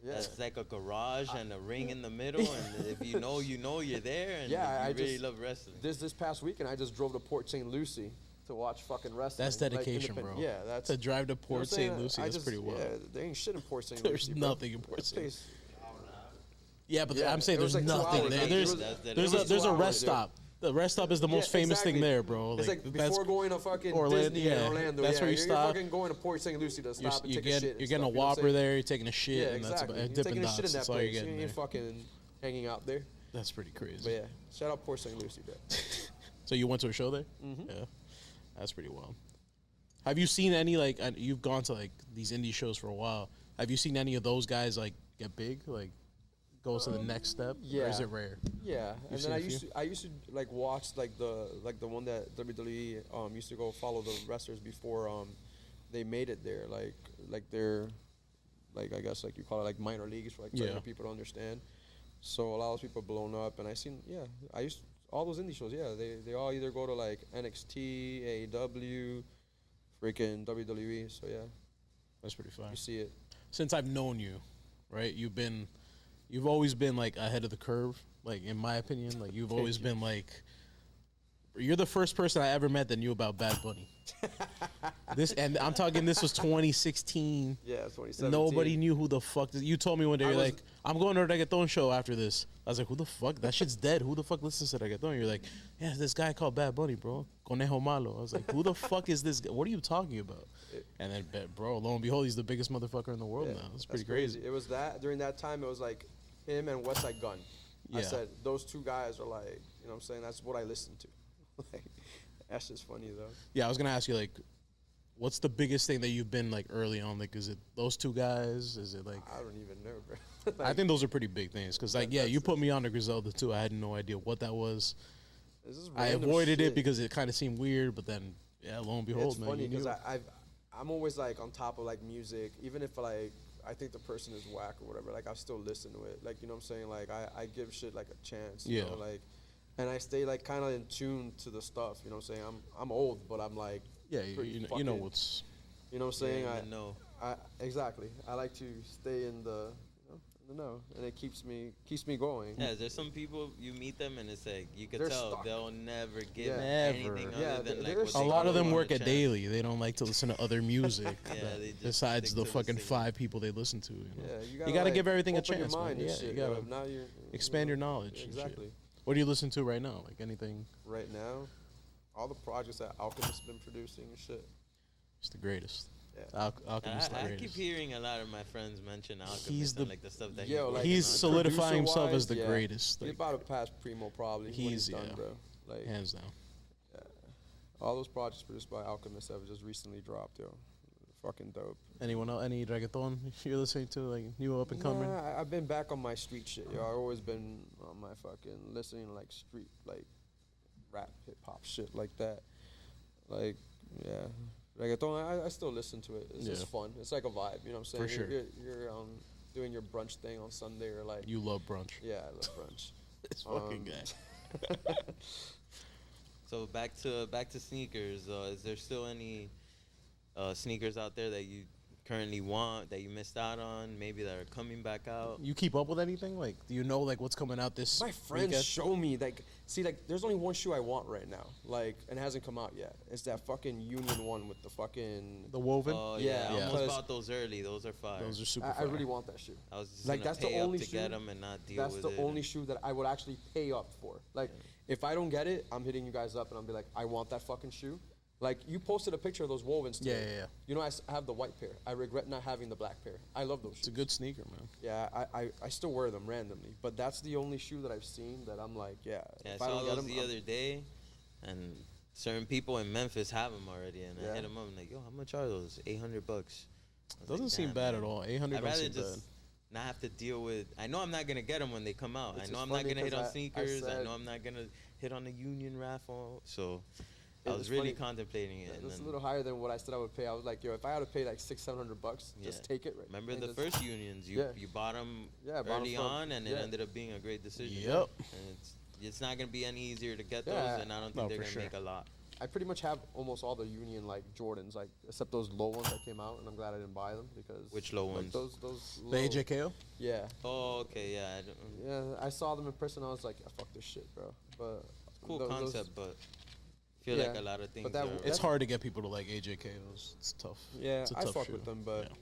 Yeah. That's like a garage and a ring in the middle, and if you know, you're there, and Yeah, you I really just- love wrestling. This past weekend, I just drove to Port St. Lucie to watch fucking wrestling. That's like, dedication, independent- bro. Yeah, that's To drive to you know what Port I'm St. saying? Lucie, I that's just- pretty wild. Yeah, there ain't shit in Port St. There's Lucie. bro. nothing in Port That St. place- Yeah, but Yeah, I'm saying it was there's like 2 nothing hours, there. like, There's it was- There's it was there's 2 a hours, rest dude. stop. The rest stop is the most Yeah, famous thing exactly. there, bro. It's like that's before going to fucking Orlando, Disney in yeah. Orlando. That's yeah, where you you're stop. fucking going to Port St. Lucie to stop and you're take a shit. you're and getting stuff, a you know what I'm Whopper saying? there. You're taking a shit, Yeah, and that's exactly. about You're Dippin' taking a shit in Dots. that That's all you're place. You getting ain't there. fucking hanging out there. That's pretty crazy. But yeah, shout out Port St. Lucie, bro. So you went to a show there? Mm-hmm. Yeah, that's pretty wild. Have you seen any like you've gone to like these indie shows for a while? Have you seen any of those guys like get big, like go to the next step? Or is yeah. it rare? Yeah, and seen then a few? I used to like watch like the one that WWE used to go follow the wrestlers before they made it there, like their like I guess like you call it like minor leagues for like Yeah. younger people to understand. So a lot of those people blown up, and I used all those indie shows. Yeah, they all either go to like NXT, AEW, freaking WWE. So yeah, That's pretty fun. you see it. Since I've known you, right? You've always been like ahead of the curve. Like in my opinion, like you've always been like. You're the first person I ever met that knew about Bad Bunny. And I'm talking. This was 2016. Yeah, 2017. Nobody knew who the fuck. You told me one day, you're like, I'm going to a reggaeton show after this. I was like, who the fuck? That shit's dead. Who the fuck listens to reggaeton? You're like, yeah, this guy called Bad Bunny, bro. Conejo Malo. I was like, who the fuck is this guy? What are you talking about? And then, bro, lo and behold, he's the biggest motherfucker in the world now. It's pretty crazy. It was that during that time. It was like him and Westside Gun. I Yeah. said those two guys are like, you know what I'm saying? That's what I listened to. Like, that's just funny though. Yeah, I was gonna ask you like, what's the biggest thing that you've been like early on? Like, is it those two guys? Is it like? I don't even know, bro. I think those are pretty big things because like, yeah, you put me on to Griselda too. I had no idea what that was. This is I random avoided shit. it because it kind of seemed weird, but then yeah, lo and behold, It's man, funny you knew because it. I'm always like on top of like music, even if like I think the person is whack or whatever. Like I still listen to it. Like you know what I'm saying. Like I give shit like a chance. You Yeah. know, like, and I stay like kind of in tune to the stuff. You know what I'm saying. I'm old, but I'm like Yeah, pretty you know fucking- what's. You know what I'm saying. Yeah, no. I exactly. I like to stay in the know, and it keeps me going. Yeah, there's some people you meet them and it's like you could They're tell stuck. they'll never give Yeah. anything Never. other than like they're what A they lot of know them on work the at channel. Daily. They don't like to listen to other music Yeah, they just besides stick the to fucking same. 5 people they listen to. You know? Yeah, You gotta like, give everything a open your chance, man. mind and Yeah, shit, you gotta yo. Now you're expand your knowledge. and shit. Exactly. What do you listen to right now? Like anything? Right now, all the projects that Alchemist's been producing and shit. It's the greatest. Yeah. Alchemist the I greatest. keep hearing a lot of my friends mention Alchemist He's and the- like the stuff that Yo, he's like, working He's on. solidifying himself as Producer-wise, the yeah. greatest. He's Like, about to pass Primo probably. when He's- he's done, yeah. bro. Like hands down. all those projects produced by Alchemist have just recently dropped, yo. Fucking dope. Anyone else? Any reggaeton you're listening to? Like new up and coming? Nah, I've been back on my street shit, yo. I've always been on my fucking listening to like street, like rap, hip hop shit like that. Like, yeah. Reggaeton, I still listen to it. It's Yeah. just fun. It's like a vibe, you know what I'm saying? For sure. You're doing your brunch thing on Sunday or like, You love brunch. yeah, I love brunch. This fucking guy. So back to sneakers. Is there still any sneakers out there that you currently want that you missed out on? Maybe that are coming back out. You keep up with anything? Like, do you know like what's coming out this? My friends weekend? show me like, see, like there's only one shoe I want right now, like, and it hasn't come out yet. It's that fucking Union one with the fucking. the woven. Oh Yeah, yeah, I yeah. almost Because- bought those early. Those are fire. Those are super. I really want that shoe. I was just Like, gonna that's the pay only up to shoe- get them and not deal That's with the it. only shoe that I would actually pay up for. Like, if I don't get it, I'm hitting you guys up and I'll be like, I want that fucking shoe. Like, you posted a picture of those wovens today. Yeah. You know, I have the white pair. I regret not having the black pair. I love those shoes. It's a good sneaker, man. Yeah, I still wear them randomly, but that's the only shoe that I've seen that I'm like, yeah. Yeah, I if I saw don't get those them, the other day, and certain people in Memphis have them already, and I Yeah. hit them up. I'm like, yo, how much are those? $800. Doesn't seem bad at all. 800 I'd don't rather seem just bad. not have to deal with. I know I'm not gonna get them when they come out. Which I is know I'm not funny gonna hit 'cause on I sneakers. I said- know I'm not gonna hit on the Union raffle. So I It's was really funny. contemplating it. And It's a then, little higher than what I said I would pay. I was like, yo, if I had to pay like $600-700, just Yeah. take it. Right? remember And the just- first Unions? You Yeah. you bought them Yeah, I bought 'em early from- on, and it yeah. ended up being a great decision. Yep. And it's not gonna be any easier to get Yeah. those, and I don't think No, they're for gonna sure. make a lot. I pretty much have almost all the Union like Jordans, like except those low ones that came out, and I'm glad I didn't buy them because Which low like, ones? Those The low- AJKO. Yeah, Oh, okay, yeah. yeah. I saw them in person. I was like, yeah, fuck this shit, bro. But Cool those- concept, but I feel Yeah, like a lot of things but that- are. It's hard to get people to like AJKOs. It's tough. Yeah, It's a I tough fuck shoe. with them, but Yeah.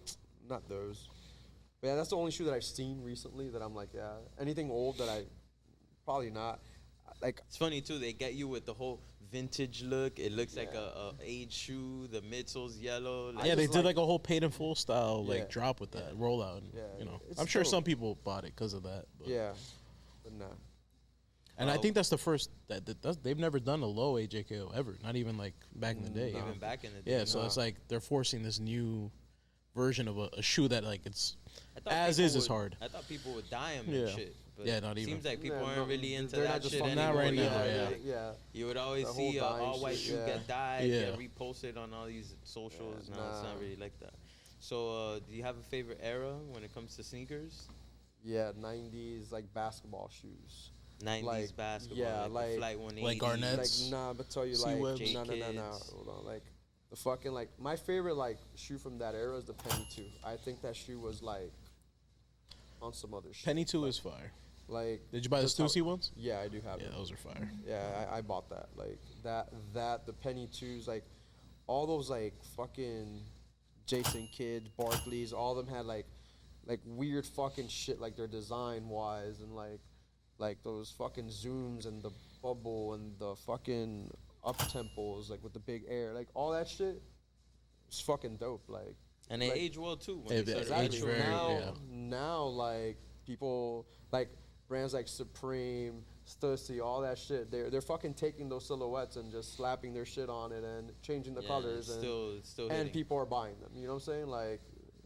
not those. But yeah, that's the only shoe that I've seen recently that I'm like, yeah. Anything old that I probably not. Like, It's funny too. They get you with the whole vintage look. It looks like Yeah. a age shoe. The midsole's yellow. Like, Yeah, they just did like- like a whole paid in full style like Yeah. drop with that rollout. And, Yeah, you know, it's I'm sure dope. some people bought it because of that. But. yeah, but nah. And I Oh. think that's the first that's, they've never done a low AJKO ever. Not even like back in the day. even back in the day. Yeah, so Nah. it's like they're forcing this new version of a shoe that like it's I thought as people is would, hard. I thought people would dye them Yeah. and shit. But Yeah, not even. Seems like people Yeah, aren't no, really into they're that not just shit fucking- anymore. Not right now, yeah, yeah. yeah. You would always The whole see a dyeing all white shit, shoe yeah. get dyed, Yeah. get reposted on all these socials. Yeah, No, it's not nah. really like that. So, do you have a favorite era when it comes to sneakers? Yeah, 90s like basketball shoes. 90s Like, basketball, yeah, like, like- the Flight 180. Like Garnett's. Like, nah, but tell you, Sea like, Webs. no. J-Kids. Hold on, like, the fucking, like, my favorite, like, shoe from that era is the Penny 2. I think that shoe was, like, on some other shit. Penny 2 is fire. Like, Did you buy the just how- Stussy ones? Yeah, I do have Yeah, it. those are fire. Yeah, I bought that. Like, the Penny 2s, like, all those, like, fucking Jason Kidd, Barclays, all of them had, like weird fucking shit, like, their design-wise, and, like, those fucking zooms and the bubble and the fucking up-tempos, like, with the big air. Like, all that shit is fucking dope. Like, And they like- age well, too. When It- they it started aged aging. very- now, yeah. now, like, people, like, brands like Supreme, Stussy, all that shit, they're fucking taking those silhouettes and just slapping their shit on it and changing the Yeah, colors, it's still and hitting. people are buying them. You know what I'm saying? Like,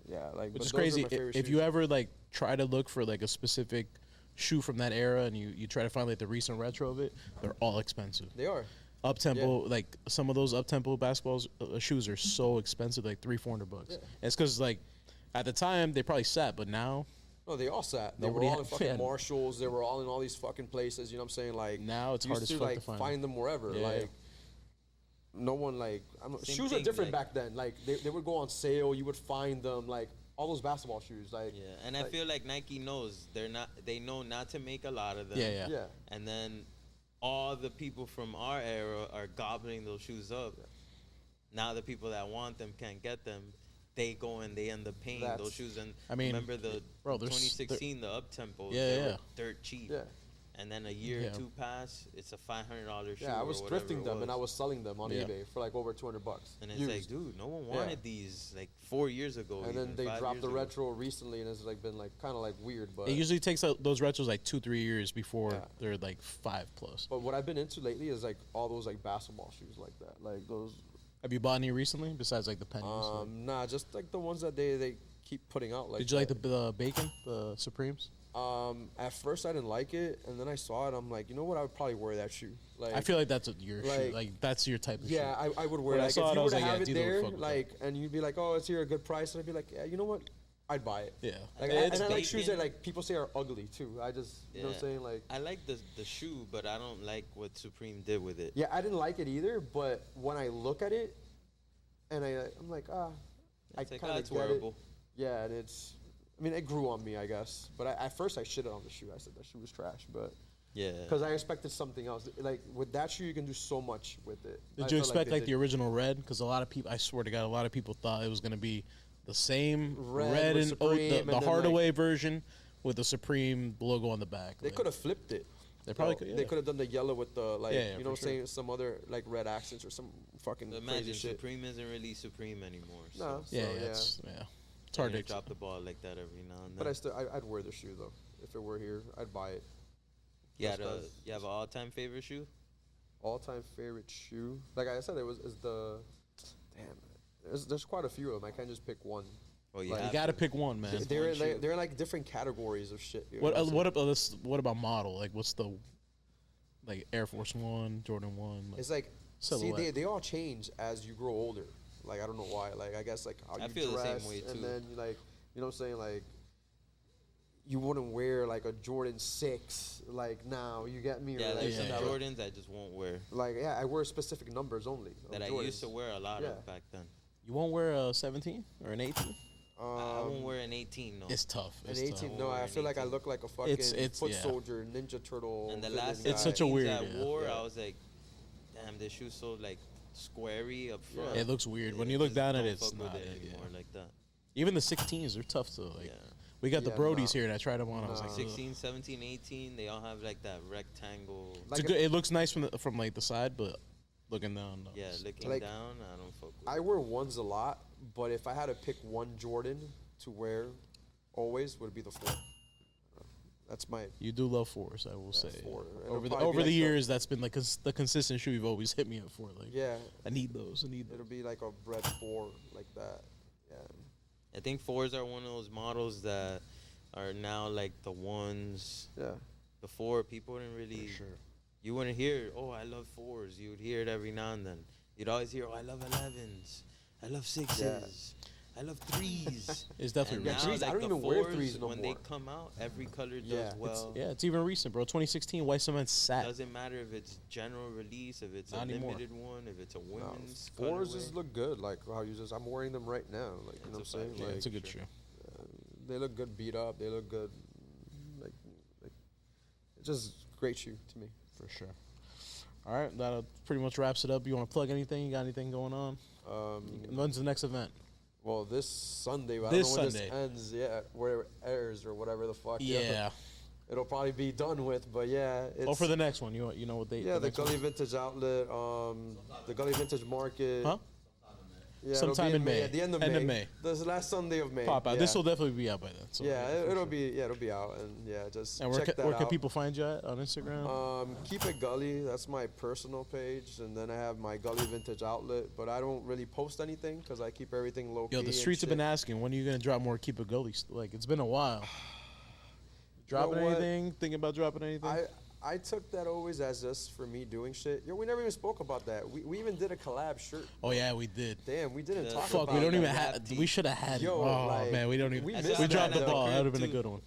yeah, like, Which but is those are crazy. my favorite If shoes. you ever like try to look for like a specific shoe from that era and you try to find like the recent retro of it, they're all expensive. They are. Up tempo, like some of those up tempo basketballs shoes are so expensive, like $300-$400. Yeah. And it's because like at the time they probably sat, but now No, they all sat. They Nobody were all had- in fucking yeah. Marshalls. They were all in all these fucking places. You know what I'm saying? Like, Now it's you hard used as to fuck to like find find them wherever. Yeah. Like, no one like Same shoes are thing, different like- back then. Like, they would go on sale. You would find them. Like, all those basketball shoes. Like, Yeah, and I like- feel like Nike knows they know not to make a lot of them. Yeah. yeah. And then all the people from our era are gobbling those shoes up. Now the people that want them can't get them. They go and they end up paying That's- those shoes. And I mean, remember the bro, there's- 2016 the up tempos. Yeah, they yeah. were dirt cheap. Yeah. And then a year Yeah. or two pass, it's a $500 shoe. Yeah, I or was whatever thrifting it them and I was. was selling them on Yeah. eBay for like over $200. And it's used. like, dude, no one Yeah. wanted these like 4 years ago. And even, then they 5 dropped years the ago. retro recently, and it's like been like kind of like weird. But it usually takes those retros like 2-3 years before Yeah. they're like 5+. but what I've been into lately is like all those like basketball shoes like that, like those. Have you bought any recently besides like the pennies? Like- Nah, just like the ones that they keep putting out. Like, did you like that. the bacon, the Supremes? At first I didn't like it, and then I saw it. I'm like, you know what? I would probably wear that shoe. Like, I feel like that's your shoe. like- Like that's your type of yeah, shoe. I would wear When it. I Like, saw if it, you I were was to like, yeah, have it Deelah would there, fuck with that. like, and you'd be like, oh, it's here a good price, and I'd be like, yeah, you know what? I'd buy it. Yeah. Like, It's and I like shoes bacon. that like people say are ugly too. I just, you know what I'm saying? Like, I like the shoe, but I don't like what Supreme did with it. yeah, I didn't like it either. But when I look at it, and I'm like, I It's like, kind of it's get wearable. it. Yeah, and it's. I mean, it grew on me, I guess. But at first, I shitted on the shoe. I said that shoe was trash, but Yeah. because I expected something else. Like with that shoe, you can do so much with it. I Did you felt expect they like the did- original red? Because a lot of people, I swear to God, a lot of people thought it was gonna be the same Red red with and Supreme, the and then, Hardaway version with the Supreme logo on the back? They Like, could have flipped it. They probably Though. could. They Yeah. could have done the yellow with the like, Yeah, yeah, you know, for sure. saying some other like red accents or some fucking But crazy imagine shit. Supreme isn't really Supreme anymore. No, So Yeah, so, yeah, yeah. it's yeah. It's they're hard gonna to drop the ball like that every now and then. But I'd wear the shoe though. If it were here, I'd buy it. you, just had a, 'cause- you have an all-time favorite shoe? All-time favorite shoe. Like I said, is the. Damn. There's quite a few of them. I can't just pick one. Oh, you Like- You have gotta to. pick one, man. Just They're one in, shoe. like, they're in like different categories of shit. You know What I'm saying? what about model? Like what's the like Air Force One, Jordan One? Like, It's like Silhouette. they all change as you grow older. Like I don't know why. Like I guess like how I you feel the same dress, way, too. and then like you know what I'm saying, like you wouldn't wear like a Jordan 6 like now. You get me? Yeah, Or, like, there's some yeah. Jordans I just won't wear Like yeah, I wear specific numbers only. of that I used to Jordans. wear a lot Yeah. of back then. you won't wear a 17 or an 18? I won't wear an 18, no. It's tough. An It's 18, tough. no, I Or feel an like I 18. look like a fucking It's- foot yeah. soldier, Ninja Turtle. And the villain last guy. It's such a 18s weird, I yeah. wore, Yeah. I was like, damn, this shoe's so like squarey up front. It looks weird when Yeah, you look just down at don't it. It's fuck with not it yeah. anymore like that. Even the 16s, they're tough to like. Yeah. We got the Yeah, Brodies nah. here, and I tried them on. I was Nah. like, 16, 17, 18, they all have like that rectangle. it's Like a good, it looks nice from like the side, but looking down, no. Yeah, it's looking Like, down, I don't fuck with I it. wear ones a lot, but if I had to pick one Jordan to wear always, would be the 4. That's my You do love fours, I will say. 4. It'll Over the probably be like years, that's been like the consistent shoe you've always hit me up for. Like, yeah, I need those. I need it'll those. be like a bread 4 like that. Yeah. I think 4s are one of those models that are now like the ones. Yeah. Before, people didn't really. For sure. You wouldn't hear, oh, I love 4s. You would hear it every now and then. You'd always hear, oh, I love 11s. I love 6s. I I love threes. It's definitely And recent. now, threes, I like, don't the even wear fours, threes no when more. they come out, every color does Yeah, well. Yeah, it's even recent, bro. 2016 white cement sat. Doesn't matter if it's general release, if it's Not a anymore. limited one, if it's a women's Fours colorway. just look good. Like how you just, I'm wearing them right now. Like, you know what I'm It's a saying? fact. Yeah, Like, it's a good shoe. they look good beat up. They look good. Like it's just great shoe to me. For sure. All right, that pretty much wraps it up. You want to plug anything? You got anything going on? When's the next event? Well, this Sunday. I This don't know when Sunday. this ends. Yeah, where it airs or whatever the fuck. Yeah. It'll probably be done with, but yeah. It's, Oh, for the next one, you know what date? yeah, the next one? Gully Vintage Outlet, the Gully Vintage Market. Huh? Yeah, Sometime it'll be in May. At the end of May. This last Sunday of May. Pop out. Yeah. This will definitely be out by then. So Yeah, for it'll sure. be out, and yeah, just And where, check that where can out. people find you at on Instagram? Keep It Gully. That's my personal page, and then I have my Gully Vintage Outlet. But I don't really post anything because I keep everything low key. Yo, the and streets have shit. been asking, when are you gonna drop more Keep It Gully? Like, it's been a while. Dropping what? anything? Thinking about dropping anything? I took that always as just for me doing shit. Yo, we never even spoke about that. We even did a collab shirt. Oh yeah, we did. Damn, we didn't talk Fuck, about we don't that. even have. We should have had. Yo, oh like, man, we don't even. we We, missed dropped that the ball. though. That would have been a Too. good one.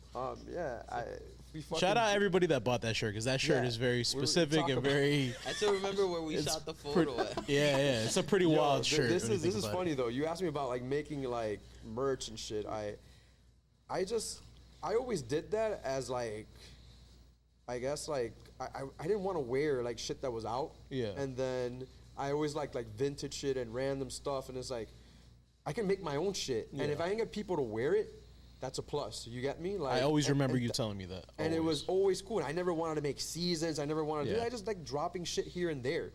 We fucking Shout out everybody that bought that shirt because that shirt Yeah, is very we specific talk and about- very. I still remember where we It's shot the photo at. Yeah, it's a pretty Yo, wild shirt. This when you is think about it. funny though. You asked me about like making like merch and shit. I always did that as like, I guess like I didn't want to wear like shit that was out. Yeah. And then I always like vintage shit and random stuff, and it's like I can make my own shit, and if I can get people to wear it, that's a plus. You get me? Like I always and- remember and you th- telling me that. And it always. was always cool. I never wanted to make seasons. I never wanted to do Yeah. that. I just like dropping shit here and there.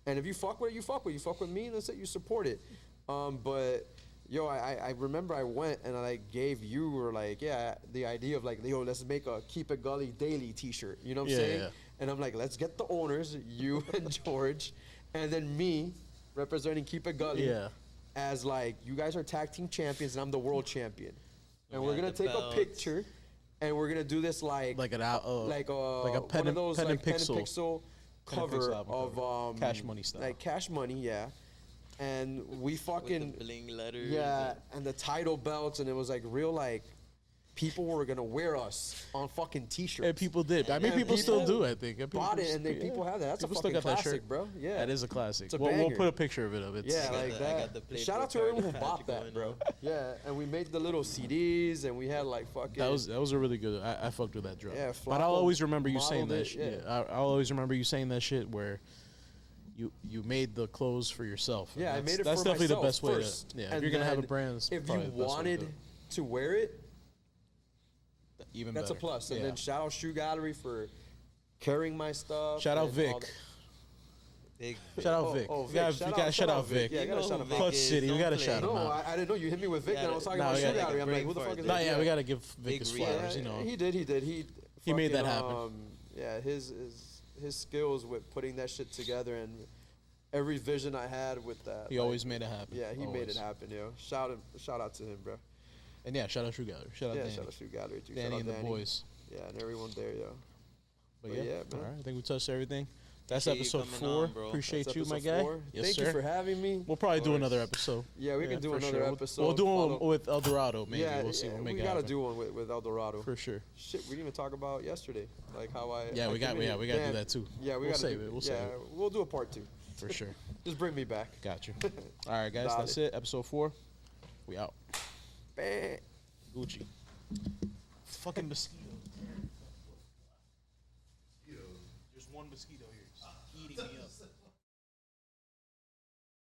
And if you fuck with it, you fuck with it. You fuck with me, that's it. You support it. But yo, I remember I went and I like gave you or like the idea of like, yo, let's make a Keep It Gully daily T-shirt. You know what I'm Yeah, saying? yeah. And I'm like, let's get the owners, you and George, and then me representing Keep It Gully. Yeah. As like, you guys are tag team champions and I'm the world champion. And We we're had gonna the take belts. a picture, and we're gonna do this like like an out, like a pen one and, of those pen like and pixel. pen and pixel Pen and cover pixel album of cover. Cash Money style. like Cash Money, yeah. And we With fucking the bling letters. yeah, and the title belts, and it was like real like people were gonna wear us on fucking T-shirts. And people did. I mean, And people still people do. I think. And bought it, people and then st- people have that. That's people a still fucking got that classic, shirt. bro. Yeah, That is a classic. It's a We'll banger. put a picture of it. Yeah, got like the- I got that. the Playboy Shout out to card everyone who bought going that, bro. on. Yeah, and we made the little CDs, and we had like fucking. That was a really good. I fucked with that drop. Yeah, but I'll Flacco always remember you saying modeled that it, shit. yeah. I'll always remember you saying that shit where you made the clothes for yourself. Yeah, I That's- made it That's for definitely myself the best way first. to. Yeah, if And you're gonna have a then brand, that's if probably you the best way to wanted do it. to wear it, Even that's better. a plus. And Yeah. then shout out Shoe Gallery for carrying my stuff. Shout out and Vic. all that. Big Shout out Oh, Vic. oh, We Vic. gotta shout out Vic. Yeah, I You gotta know shout who him Vic out. Clutch is, City, we don't gotta play. shout him No, out. I didn't know you hit me with Vic, Yeah, and I was talking no, about we Shoe gotta Gallery. get I'm like, who the brain fuck is fart, No, that? yeah, we gotta give Vic Big his Rio. flowers. You know, He did. He made that fucking, happen. Yeah, his skills with putting that shit together and every vision I had with that. he always made it happen. Yeah, he made Always. it happen, yo. Shout out to him, bro. And yeah, shout out Shoe Gallery. Shout out Yeah, Danny. shout out Shoe Gallery too. Danny Shout out and the Danny. boys. Yeah, and everyone there, yo. But But yeah, yeah, man. all right. I think we touched everything. That's Appreciate you episode coming 4. on, bro. Appreciate That's you, my episode guy. 4. Yes, Thank sir. you for having me. We'll probably do course. another episode. Yeah, we can do for another sure. episode. We'll do one follow- with El Dorado, maybe. Yeah, We'll see. yeah, We'll make we it gotta happen. do one with El Dorado. For sure. Shit, we didn't even talk about yesterday, like how I. Yeah, I we got committed- we gotta do Damn. that too. Yeah, we we'll gotta save do, it. We'll yeah, save it. we'll do a part 2. For sure. Just bring me back. Got you. All right, guys. Got That's it. Episode 4. We out. Bang. Gucci. Fucking mosquito. Just one mosquito here.